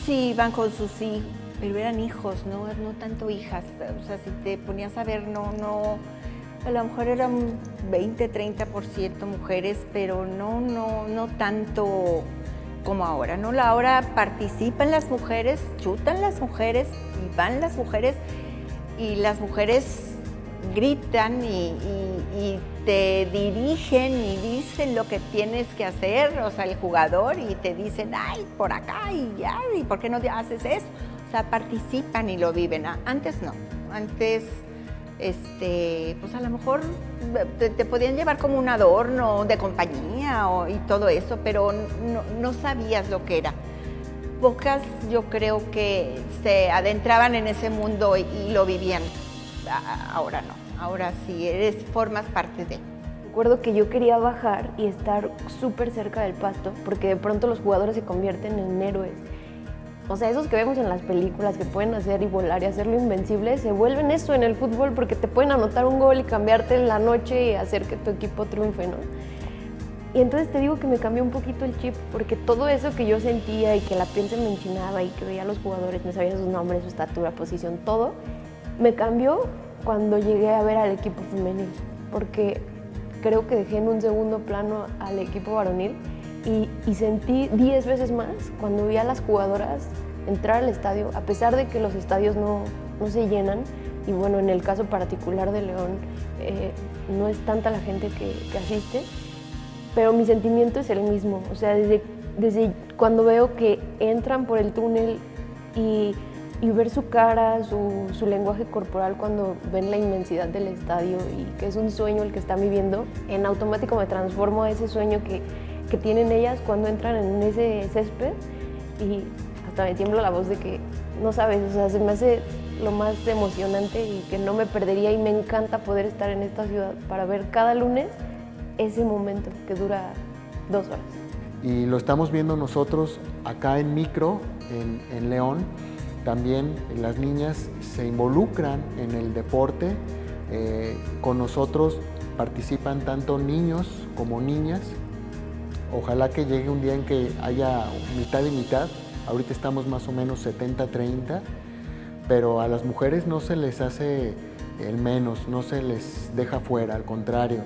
Sí, iban con sus hijos, pero eran hijos, no tanto hijas. O sea, si te ponías a ver, a lo mejor eran 20, 30% mujeres, pero no tanto como ahora, ¿no? Ahora participan las mujeres, chutan las mujeres y van las mujeres y las mujeres gritan y te dirigen y dicen lo que tienes que hacer, o sea, el jugador, y te dicen, ay, por acá y ya, y ¿por qué no haces eso? O sea, participan y lo viven. Antes no, antes, pues a lo mejor te podían llevar como un adorno de compañía y todo eso, pero no sabías lo que era. Pocas, yo creo que se adentraban en ese mundo y lo vivían. Ahora no, ahora sí, formas parte de. Recuerdo que yo quería bajar y estar súper cerca del pasto, porque de pronto los jugadores se convierten en héroes. O sea, esos que vemos en las películas que pueden hacer y volar y hacerlo invencible, se vuelven eso en el fútbol porque te pueden anotar un gol y cambiarte en la noche y hacer que tu equipo triunfe, ¿no? Y entonces te digo que me cambió un poquito el chip, porque todo eso que yo sentía y que la piel se me enchinaba y que veía a los jugadores, me sabía sus nombres, su estatura, posición, todo, me cambió cuando llegué a ver al equipo femenil, porque creo que dejé en un segundo plano al equipo varonil y sentí 10 veces más cuando vi a las jugadoras entrar al estadio, a pesar de que los estadios no se llenan, y bueno, en el caso particular de León, no es tanta la gente que asiste, pero mi sentimiento es el mismo. O sea, desde cuando veo que entran por el túnel y ver su cara, su lenguaje corporal cuando ven la inmensidad del estadio y que es un sueño el que están viviendo, en automático me transformo a ese sueño que tienen ellas cuando entran en ese césped, y hasta me tiembla la voz de que, no sabes, o sea, se me hace lo más emocionante y que no me perdería, y me encanta poder estar en esta ciudad para ver cada lunes ese momento que dura 2 horas. Y lo estamos viendo nosotros acá en Micro, en León. También las niñas se involucran en el deporte. Con nosotros participan tanto niños como niñas. Ojalá que llegue un día en que haya mitad y mitad. Ahorita estamos más o menos 70-30, pero a las mujeres no se les hace el menos, no se les deja fuera, al contrario.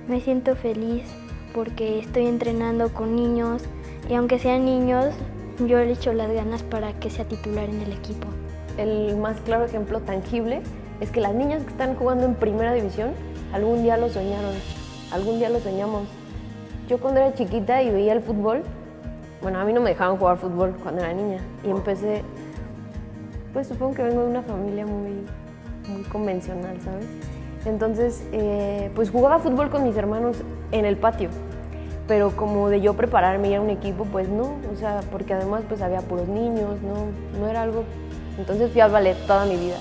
Me siento feliz porque estoy entrenando con niños y aunque sean niños, yo le echo las ganas para que sea titular en el equipo. El más claro ejemplo tangible es que las niñas que están jugando en primera división, algún día lo soñaron, algún día lo soñamos. Yo cuando era chiquita y veía el fútbol, bueno, a mí no me dejaban jugar fútbol cuando era niña y empecé, pues supongo que vengo de una familia muy convencional, ¿sabes? Entonces, pues jugaba fútbol con mis hermanos en el patio, pero como de yo prepararme y ir a un equipo, pues no, o sea, porque además pues había puros niños, no era algo. Entonces fui al ballet toda mi vida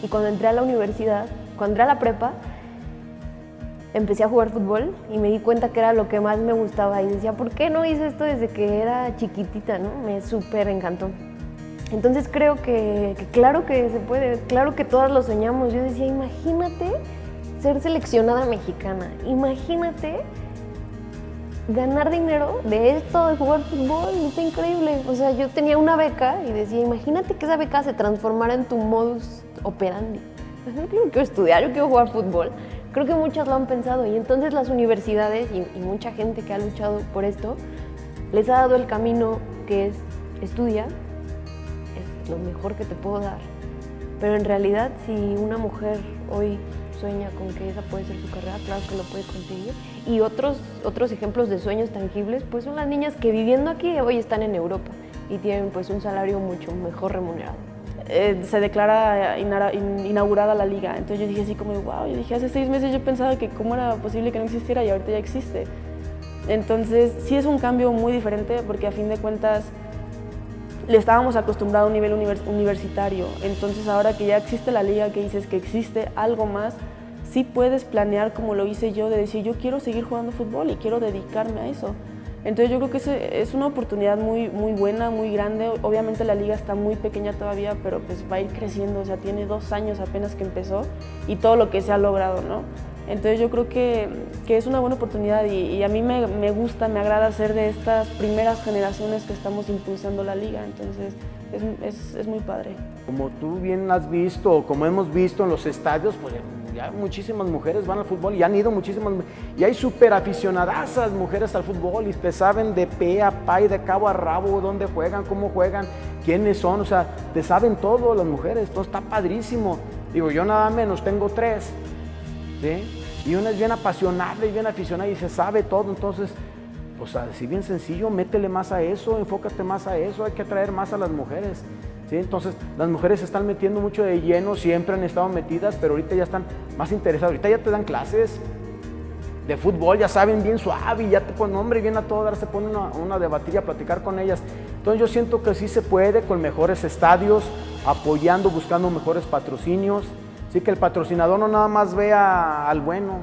y cuando entré a la universidad, cuando entré a la prepa, empecé a jugar fútbol y me di cuenta que era lo que más me gustaba y decía, ¿por qué no hice esto desde que era chiquitita, no? Me súper encantó. Entonces creo que claro que se puede, claro que todas lo soñamos. Yo decía, imagínate ser seleccionada mexicana, imagínate ganar dinero de esto, de jugar fútbol, está increíble. O sea, yo tenía una beca y decía, imagínate que esa beca se transformara en tu modus operandi. Yo quiero estudiar, yo quiero jugar fútbol. Creo que muchas lo han pensado y entonces las universidades y mucha gente que ha luchado por esto les ha dado el camino que es estudia, es lo mejor que te puedo dar. Pero en realidad si una mujer hoy sueña con que esa puede ser su carrera, claro que lo puede conseguir. Y otros ejemplos de sueños tangibles pues son las niñas que viviendo aquí hoy están en Europa y tienen pues un salario mucho mejor remunerado. Se declara inaugurada la liga, entonces yo dije así como, wow, yo dije hace 6 meses yo pensaba que cómo era posible que no existiera y ahorita ya existe. Entonces sí es un cambio muy diferente porque a fin de cuentas le estábamos acostumbrados a un nivel universitario, entonces ahora que ya existe la liga, que dices que existe algo más, sí puedes planear como lo hice yo, de decir yo quiero seguir jugando fútbol y quiero dedicarme a eso. Entonces yo creo que es una oportunidad muy buena, muy grande. Obviamente la liga está muy pequeña todavía, pero pues va a ir creciendo, o sea, tiene 2 años apenas que empezó y todo lo que se ha logrado, ¿no? Entonces yo creo que es una buena oportunidad y a mí me gusta, me agrada ser de estas primeras generaciones que estamos impulsando la liga, entonces es muy padre. Como tú bien has visto, o como hemos visto en los estadios, pues ya muchísimas mujeres van al fútbol y han ido muchísimas, y hay súper aficionadasas mujeres al fútbol y te saben de pe a pa y de cabo a rabo dónde juegan, cómo juegan, quiénes son, o sea, te saben todo las mujeres, todo está padrísimo. Digo, yo nada menos tengo 3, ¿sí? Y una es bien apasionada y bien aficionada y se sabe todo, entonces, pues así bien sencillo, métele más a eso, enfócate más a eso, hay que atraer más a las mujeres. ¿Sí? Entonces, las mujeres se están metiendo mucho de lleno, siempre han estado metidas, pero ahorita ya están más interesadas. Ahorita ya te dan clases de fútbol, ya saben bien suave, y ya te ponen, hombre, bien a todo dar, se ponen a debatir y a platicar con ellas. Entonces, yo siento que sí se puede con mejores estadios, apoyando, buscando mejores patrocinios. Sí, que el patrocinador no nada más vea al bueno,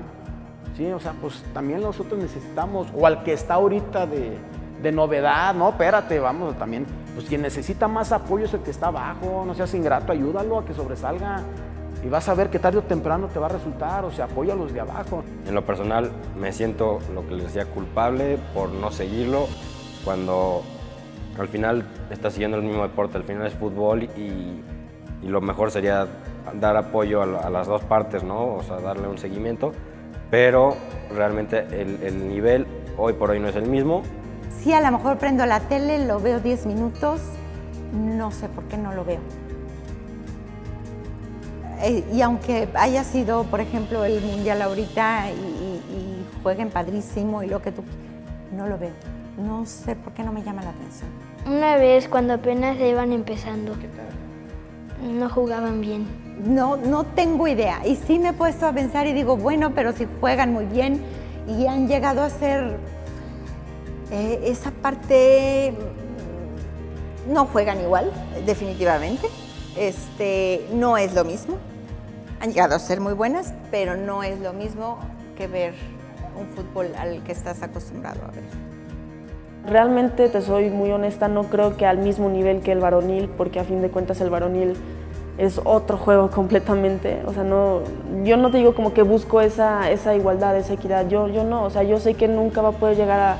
¿sí? O sea, pues también nosotros necesitamos, o al que está ahorita de novedad, no, espérate, vamos, también, pues quien necesita más apoyo es el que está abajo, no seas ingrato, ayúdalo a que sobresalga y vas a ver que tarde o temprano te va a resultar, o sea, apoya a los de abajo. En lo personal me siento, lo que les decía, culpable por no seguirlo, cuando al final estás siguiendo el mismo deporte, al final es fútbol y lo mejor sería dar apoyo a las 2 partes, ¿no? O sea, darle un seguimiento, pero realmente el nivel hoy por hoy no es el mismo. Sí, a lo mejor prendo la tele, lo veo 10 minutos, no sé por qué no lo veo. Y aunque haya sido, por ejemplo, el Mundial ahorita y jueguen padrísimo y lo que tú, no lo veo. No sé por qué no me llama la atención. Una vez cuando apenas iban empezando, no jugaban bien. No tengo idea. Y sí me he puesto a pensar y digo, bueno, pero si juegan muy bien y han llegado a ser esa parte, no juegan igual, definitivamente. No es lo mismo. Han llegado a ser muy buenas, pero no es lo mismo que ver un fútbol al que estás acostumbrado a ver. Realmente, te soy muy honesta, no creo que al mismo nivel que el varonil, porque a fin de cuentas el varonil es otro juego completamente. O sea, yo no te digo como que busco esa igualdad, esa equidad, yo no, o sea, yo sé que nunca va a poder llegar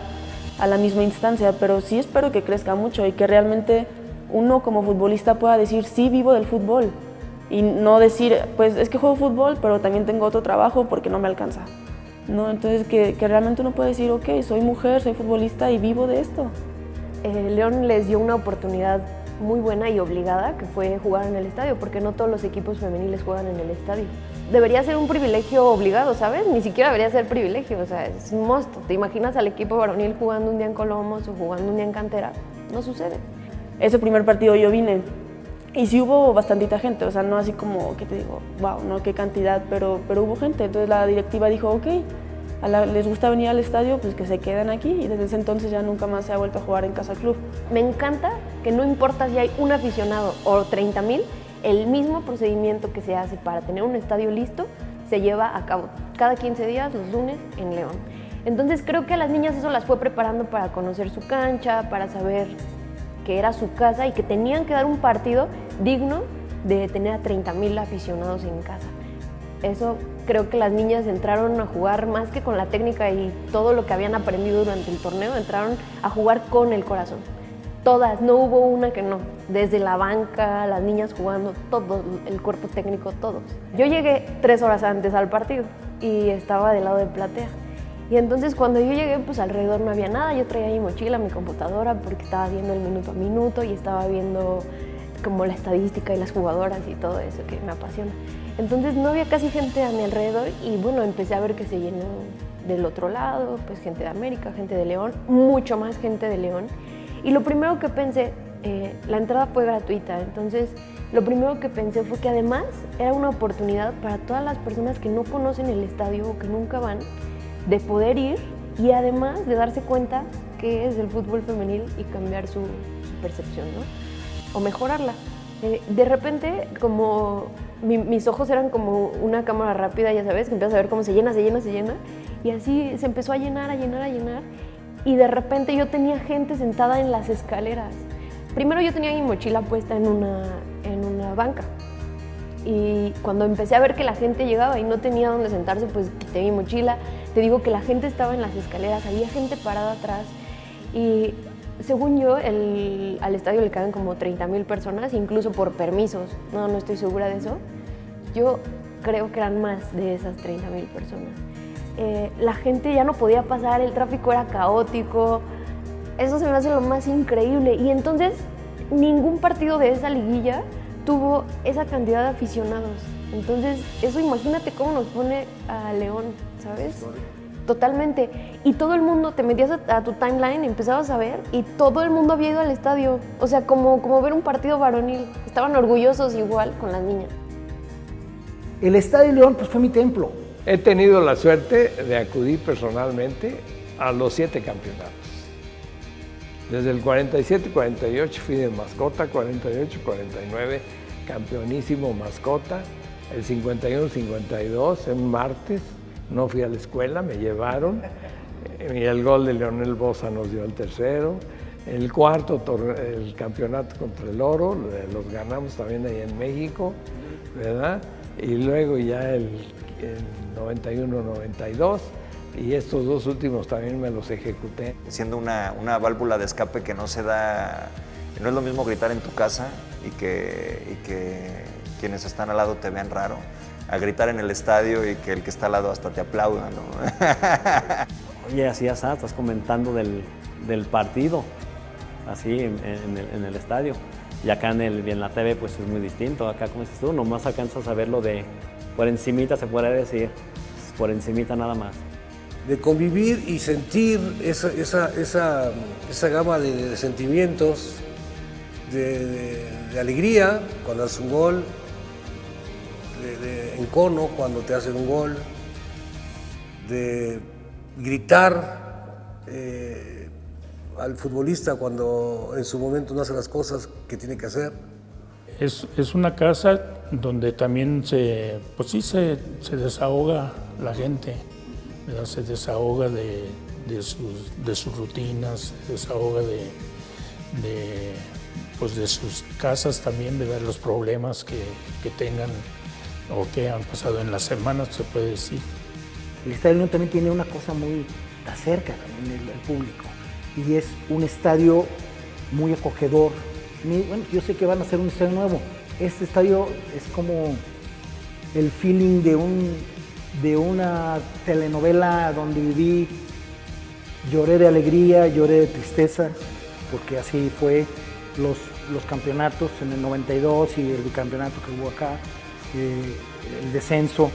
a la misma instancia, pero sí espero que crezca mucho y que realmente uno como futbolista pueda decir, sí, vivo del fútbol, y no decir, pues es que juego fútbol, pero también tengo otro trabajo porque no me alcanza. ¿No? Entonces, que realmente uno puede decir, ok, soy mujer, soy futbolista y vivo de esto. León les dio una oportunidad muy buena y obligada, que fue jugar en el estadio, porque no todos los equipos femeniles juegan en el estadio. Debería ser un privilegio obligado, ¿sabes? Ni siquiera debería ser privilegio, o sea, es un must. ¿Te imaginas al equipo varonil jugando un día en Colomos o jugando un día en cantera? No sucede. Ese primer partido yo vine y sí hubo bastantita gente, o sea, no así como que te digo, wow, no qué cantidad, pero hubo gente. Entonces la directiva dijo, ok, les gusta venir al estadio, pues que se queden aquí, y desde ese entonces ya nunca más se ha vuelto a jugar en Casa Club. Me encanta que no importa si hay un aficionado o 30,000, el mismo procedimiento que se hace para tener un estadio listo se lleva a cabo cada 15 días, los lunes, en León. Entonces creo que a las niñas eso las fue preparando para conocer su cancha, para saber que era su casa y que tenían que dar un partido digno de tener a 30,000 aficionados en casa. Eso creo que las niñas entraron a jugar más que con la técnica y todo lo que habían aprendido durante el torneo, entraron a jugar con el corazón. Todas, no hubo una que no. Desde la banca, las niñas jugando, todo, el cuerpo técnico, todos. Yo llegué 3 horas antes al partido y estaba del lado de platea. Y entonces cuando yo llegué, pues alrededor no había nada. Yo traía mi mochila, mi computadora, porque estaba viendo el minuto a minuto y estaba viendo como la estadística y las jugadoras y todo eso que me apasiona. Entonces no había casi gente a mi alrededor y bueno, empecé a ver que se llenó del otro lado, pues gente de América, gente de León, mucho más gente de León. Y lo primero que pensé, la entrada fue gratuita, entonces lo primero que pensé fue que además era una oportunidad para todas las personas que no conocen el estadio o que nunca van, de poder ir y además de darse cuenta qué es el fútbol femenil y cambiar su percepción, ¿no? O mejorarla. De repente, como mis ojos eran como una cámara rápida, ya sabes, que empiezas a ver cómo se llena, y así se empezó a llenar, y de repente yo tenía gente sentada en las escaleras. Primero yo tenía mi mochila puesta en una banca, y cuando empecé a ver que la gente llegaba y no tenía dónde sentarse, pues quité mi mochila. Te digo que la gente estaba en las escaleras, había gente parada atrás, y según yo, al estadio le caben como 30,000 personas, incluso por permisos. No estoy segura de eso. Yo creo que eran más de esas 30,000 personas. La gente ya no podía pasar, el tráfico era caótico. Eso se me hace lo más increíble. Y entonces, ningún partido de esa liguilla tuvo esa cantidad de aficionados. Entonces, eso imagínate cómo nos pone a León, ¿sabes? Totalmente. Y todo el mundo, te metías a tu timeline, empezabas a ver, y todo el mundo había ido al estadio. O sea, como ver un partido varonil. Estaban orgullosos igual con las niñas. El Estadio León pues fue mi templo. He tenido la suerte de acudir personalmente a los 7 campeonatos. Desde el 47-48 fui de mascota, 48-49 campeonísimo mascota, el 51-52 en martes. No fui a la escuela, me llevaron, y el gol de Leonel Boza nos dio el tercero. El cuarto, el campeonato contra el Oro, los ganamos también ahí en México, ¿verdad? Y luego ya el 91-92, y estos 2 últimos también me los ejecuté. Siendo una válvula de escape que no se da, no es lo mismo gritar en tu casa y que quienes están al lado te vean raro, a gritar en el estadio y que el que está al lado hasta te aplauda, ¿no? Oye, así ya estás comentando del partido, así en el estadio. Y acá en la TV pues es muy distinto. Acá, como dices tú, nomás alcanzas a verlo de por encimita, se puede decir, por encimita nada más. De convivir y sentir esa gama de sentimientos, de alegría cuando haces un gol, de encono cuando te hacen un gol, de gritar al futbolista cuando en su momento no hace las cosas que tiene que hacer. Es una casa donde también se desahoga la gente, ¿verdad? Se desahoga de sus rutinas, se desahoga de sus casas también, ¿verdad? Los problemas que tengan o que han pasado en la semana, se puede decir. El Estadio León también tiene una cosa muy, está cerca también el público, y es un estadio muy acogedor. Bueno, yo sé que van a hacer un estadio nuevo. Este estadio es como el feeling de una telenovela donde viví. Lloré de alegría, lloré de tristeza, porque así fue. los campeonatos en el 92 y el bicampeonato que hubo acá, el descenso,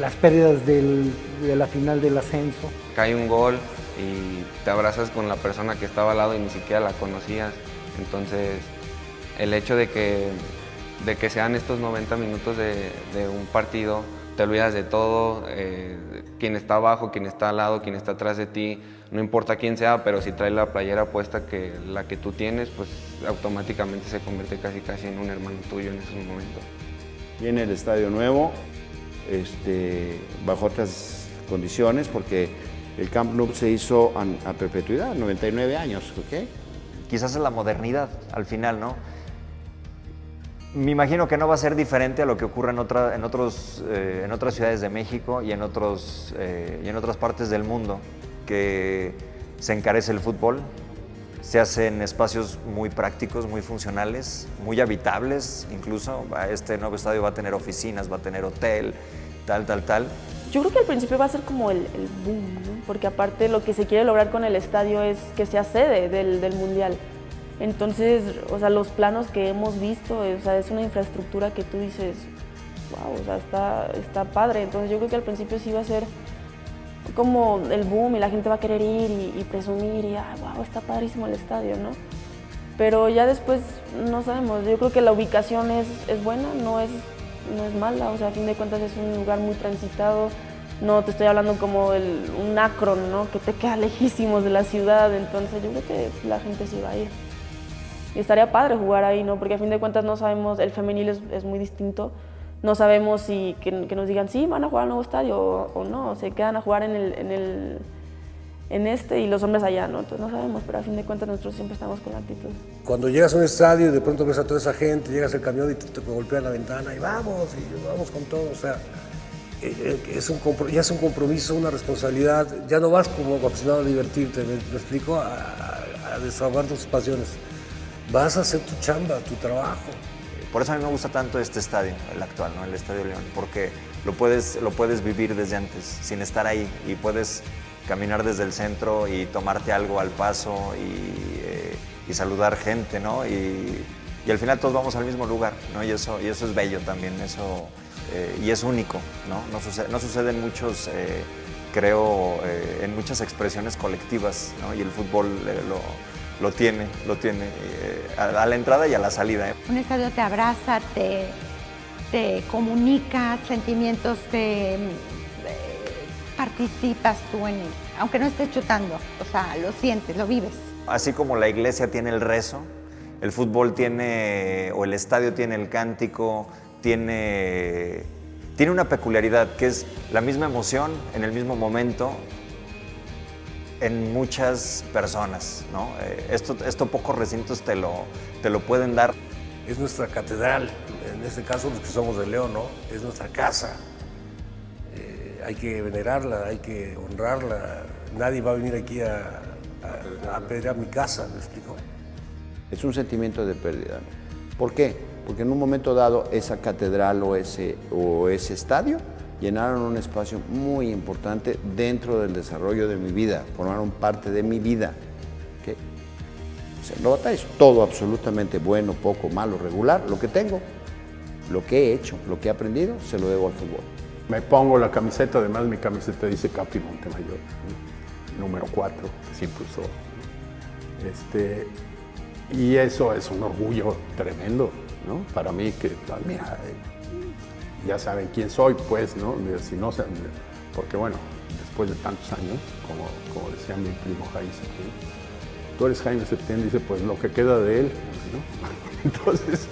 las pérdidas de la final del ascenso. Cae un gol y te abrazas con la persona que estaba al lado y ni siquiera la conocías. Entonces, el hecho de que sean estos 90 minutos de un partido, te olvidas de todo, quién está abajo, quién está al lado, quién está atrás de ti, no importa quién sea, pero si trae la playera puesta la que tú tienes, pues automáticamente se convierte casi en un hermano tuyo en esos momentos. Viene el estadio nuevo, bajo otras condiciones, porque el Camp Nou se hizo a perpetuidad, 99 años, ¿ok? Quizás es la modernidad al final, ¿no? Me imagino que no va a ser diferente a lo que ocurre en otras ciudades de México y en otras partes del mundo, que se encarece el fútbol, se hacen espacios muy prácticos, muy funcionales, muy habitables, incluso. Este nuevo estadio va a tener oficinas, va a tener hotel, tal. Yo creo que al principio va a ser como el boom, ¿no? Porque aparte lo que se quiere lograr con el estadio es que sea sede del Mundial. Entonces, o sea, los planos que hemos visto, o sea, es una infraestructura que tú dices, wow, o sea, está padre. Entonces yo creo que al principio sí va a ser como el boom y la gente va a querer ir y presumir y, wow, está padrísimo el estadio, ¿no? Pero ya después no sabemos. Yo creo que la ubicación es buena, no es mala, o sea, a fin de cuentas es un lugar muy transitado. No te estoy hablando como un Akron, ¿no? Que te queda lejísimos de la ciudad, entonces yo creo que la gente sí va a ir. Y estaría padre jugar ahí, ¿no? Porque a fin de cuentas no sabemos, el femenil es muy distinto, no sabemos si que nos digan, sí, van a jugar al nuevo estadio o no, se quedan a jugar en y los hombres allá, ¿no? Entonces no sabemos, pero a fin de cuentas nosotros siempre estamos con la actitud. Cuando llegas a un estadio y de pronto ves a toda esa gente, llegas al camión y te golpean la ventana y vamos con todo, o sea, ya es un compromiso, una responsabilidad, ya no vas como aficionado a divertirte, ¿me explico? A desahogar tus pasiones. Vas a hacer tu chamba, tu trabajo. Por eso a mí me gusta tanto este estadio, el actual, ¿no? El Estadio León, porque lo puedes vivir desde antes, sin estar ahí, y puedes caminar desde el centro y tomarte algo al paso y saludar gente, ¿no? Y al final todos vamos al mismo lugar, ¿no? Y eso es bello también, y es único, ¿no? No sucede en muchos, creo, en muchas expresiones colectivas, ¿no? Y el fútbol lo tiene a la entrada y a la salida. Un estadio te abraza, te comunica sentimientos, participas tú en él, aunque no estés chutando, o sea, lo sientes, lo vives. Así como la iglesia tiene el rezo, el fútbol tiene, o el estadio tiene el cántico, tiene una peculiaridad que es la misma emoción en el mismo momento en muchas personas, ¿no? Esto pocos recintos te lo pueden dar. Es nuestra catedral, en este caso los que somos de León, ¿no? Es nuestra casa. Hay que venerarla, hay que honrarla. Nadie va a venir aquí a apedrear mi casa, ¿me explico? Es un sentimiento de pérdida, ¿no? ¿Por qué? Porque en un momento dado esa catedral o ese estadio llenaron un espacio muy importante dentro del desarrollo de mi vida, formaron parte de mi vida. ¿Okay? O sea, no es todo absolutamente bueno, poco, malo, regular. Lo que tengo, lo que he hecho, lo que he aprendido, se lo debo al fútbol. Me pongo la camiseta, además mi camiseta dice Capi Montemayor, número 4, que siempre usó. Y eso es un orgullo tremendo, ¿no? Para mí, que mira, ya saben quién soy, pues, ¿no? Si no, porque bueno, después de tantos años, como decía mi primo Jaime Septién, tú eres Jaime Septién, dice, pues lo que queda de él, ¿no? Entonces,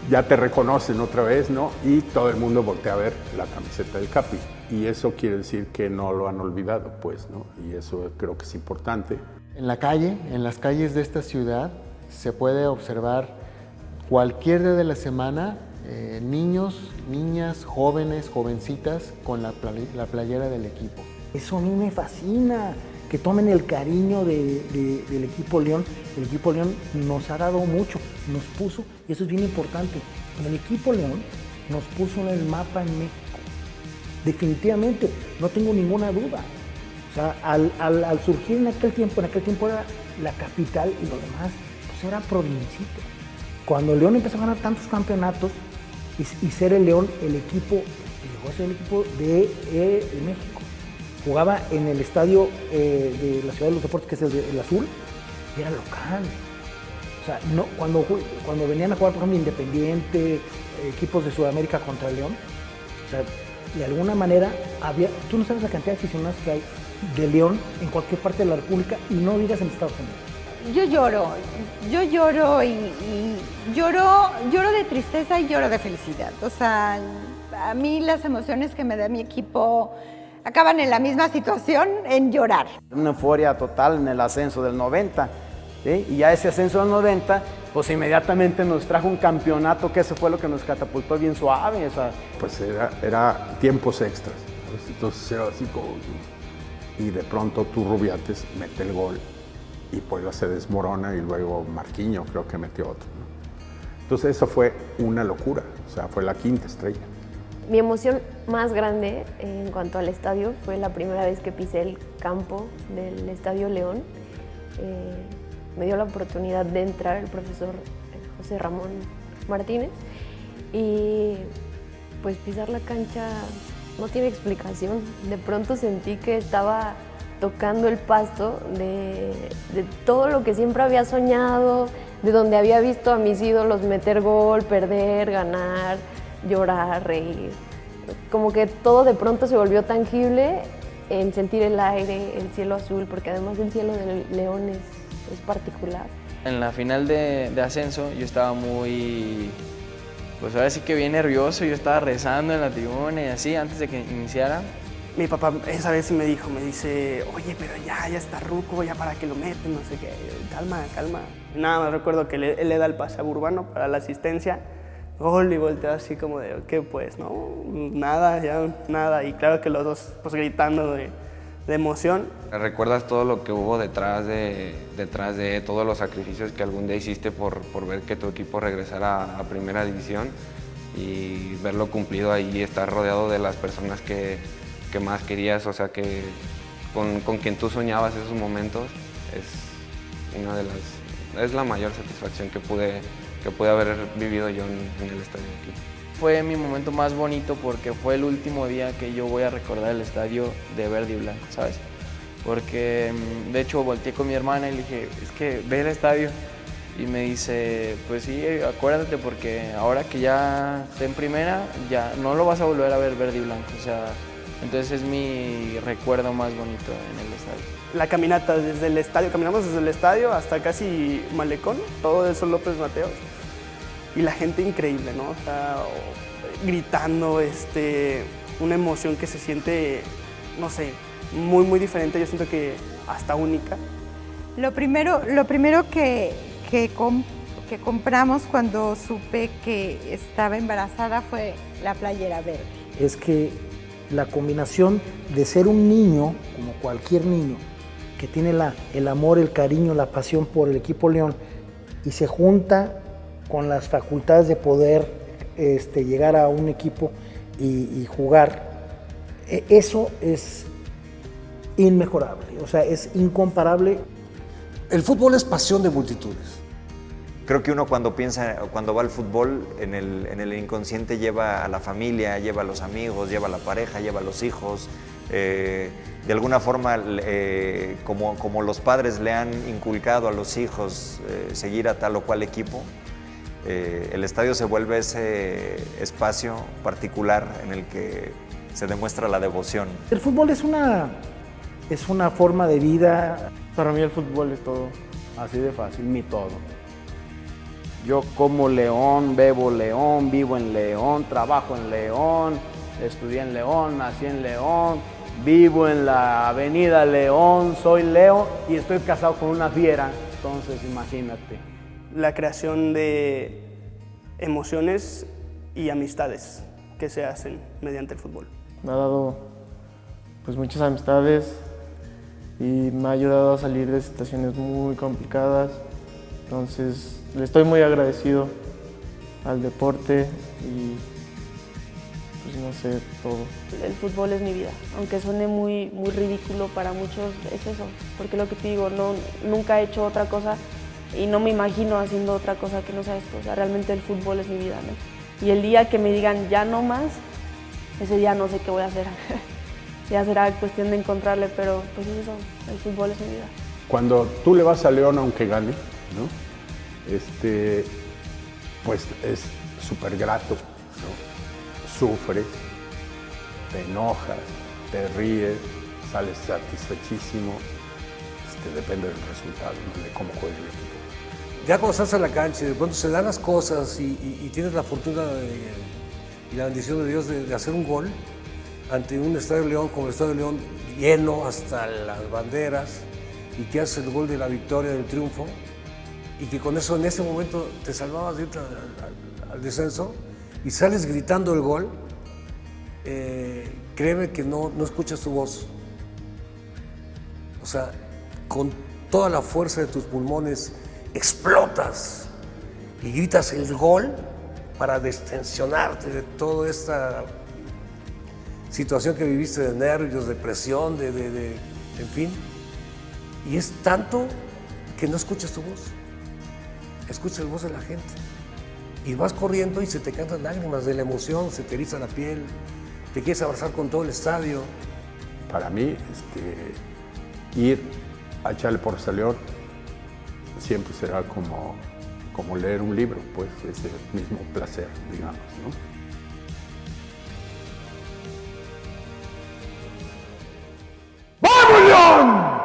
ya te reconocen otra vez, ¿no? Y todo el mundo voltea a ver la camiseta del Capi. Y eso quiere decir que no lo han olvidado, pues, ¿no? Y eso creo que es importante. En la calle, en las calles de esta ciudad, se puede observar cualquier día de la semana niños, niñas, jóvenes, jovencitas con la playera del equipo. Eso a mí me fascina, que tomen el cariño del equipo León. El equipo León nos ha dado mucho, nos puso, y eso es bien importante, el equipo León nos puso en el mapa en México. Definitivamente, no tengo ninguna duda. O sea, al surgir en aquel tiempo era la capital y lo demás, pues era provincito. Cuando León empezó a ganar tantos campeonatos y ser el León el equipo, llegó a ser el equipo de México. Jugaba en el estadio de la Ciudad de los Deportes, que es el Azul, y era local. O sea, no, cuando venían a jugar, por ejemplo, Independiente, equipos de Sudamérica contra el León, o sea, de alguna manera había, tú no sabes la cantidad de aficionados que hay de León en cualquier parte de la República, y no digas en Estados Unidos. Yo lloro y lloro de tristeza y lloro de felicidad. O sea, a mí las emociones que me da mi equipo acaban en la misma situación, en llorar. Una euforia total en el ascenso del 90, ¿sí? Y ya ese ascenso del 90, pues inmediatamente nos trajo un campeonato, que eso fue lo que nos catapultó bien suave. O sea. Pues era tiempos extras, ¿sabes? Entonces era así como... Y de pronto tú, Rubiates, mete el gol y Puebla se desmorona, y luego Marquinhos creo que metió otro, ¿no? Entonces eso fue una locura, o sea, fue la quinta estrella. Mi emoción más grande en cuanto al estadio fue la primera vez que pisé el campo del Estadio León. Me dio la oportunidad de entrar el profesor José Ramón Martínez, y pues pisar la cancha no tiene explicación. De pronto sentí que estaba tocando el pasto de todo lo que siempre había soñado, de donde había visto a mis ídolos meter gol, perder, ganar, llorar, reír. Como que todo de pronto se volvió tangible en sentir el aire, el cielo azul, porque además el cielo del León es particular. En la final de ascenso yo estaba muy, pues ahora sí que bien nervioso, yo estaba rezando en la tribuna y así antes de que iniciara. Mi papá esa vez me dice, oye, pero ya está ruco, ya para que lo meten, no sé qué, calma. Nada más recuerdo que él le da el pase a Urbano para la asistencia, gol, y voltea así como de, ¿qué pues? No, nada. Y claro que los dos pues gritando de emoción. ¿Recuerdas todo lo que hubo detrás de todos los sacrificios que algún día hiciste por ver que tu equipo regresara a Primera División y verlo cumplido ahí, estar rodeado de las personas que más querías, o sea, que con quien tú soñabas esos momentos, es la mayor satisfacción que pude haber vivido yo en el estadio aquí. Fue mi momento más bonito porque fue el último día que yo voy a recordar el estadio de verde y blanco, ¿sabes? Porque de hecho volteé con mi hermana y le dije, es que ve el estadio. Y me dice, pues sí, acuérdate porque ahora que ya esté en primera, ya no lo vas a volver a ver verde y blanco. O sea, entonces es mi recuerdo más bonito en el estadio. La caminata desde el estadio, caminamos desde el estadio hasta casi Malecón, todo eso López Mateos. Y la gente increíble, ¿no? O sea, gritando, una emoción que se siente, no sé, muy diferente. Yo siento que hasta única. Lo primero que compramos cuando supe que estaba embarazada fue la playera verde. Es que la combinación de ser un niño, como cualquier niño, que tiene el amor, el cariño, la pasión por el equipo León, y se junta con las facultades de poder llegar a un equipo y jugar, eso es inmejorable, o sea, es incomparable. El fútbol es pasión de multitudes. Creo que uno cuando va al fútbol, en el inconsciente lleva a la familia, lleva a los amigos, lleva a la pareja, lleva a los hijos. De alguna forma, como los padres le han inculcado a los hijos seguir a tal o cual equipo, el estadio se vuelve ese espacio particular en el que se demuestra la devoción. El fútbol es una forma de vida. Para mí el fútbol es todo. Así de fácil, mi todo. Yo como León, bebo León, vivo en León, trabajo en León, estudié en León, nací en León, vivo en la avenida León, soy Leo y estoy casado con una fiera, entonces imagínate. La creación de emociones y amistades que se hacen mediante el fútbol. Me ha dado pues muchas amistades y me ha ayudado a salir de situaciones muy complicadas, entonces le estoy muy agradecido al deporte y pues no sé, todo. El fútbol es mi vida, aunque suene muy ridículo para muchos, es eso, porque lo que te digo, nunca he hecho otra cosa y no me imagino haciendo otra cosa que no sea esto. O sea, realmente el fútbol es mi vida, ¿no? Y el día que me digan ya no más, ese día no sé qué voy a hacer. Ya será cuestión de encontrarle, pero pues eso, el fútbol es mi vida. Cuando tú le vas a León aunque gane, ¿no? Pues es súper grato, ¿no? Sufres, te enojas, te ríes, sales satisfechísimo, depende del resultado, ¿no? De cómo juegue el equipo. Ya cuando estás en la cancha y de pronto se dan las cosas y tienes la fortuna y la bendición de Dios de hacer un gol ante un Estadio de León como el Estadio de León lleno hasta las banderas y que haces el gol de la victoria, del triunfo y que con eso en ese momento te salvabas de ir al descenso y sales gritando el gol, créeme que no escuchas tu voz. O sea, con toda la fuerza de tus pulmones explotas y gritas el gol para destensionarte de toda esta situación que viviste de nervios, de presión, en fin. Y es tanto que no escuchas tu voz, escuchas la voz de la gente. Y vas corriendo y se te cantan lágrimas de la emoción, se te eriza la piel, te quieres abrazar con todo el estadio. Para mí, ir a echarle porras a León siempre será como leer un libro, pues ese mismo placer, digamos, ¿no? ¡Vamos, León!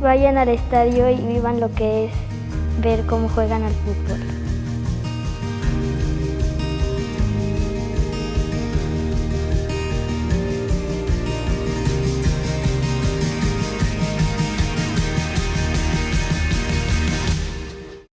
Vayan al estadio y vivan lo que es ver cómo juegan al fútbol.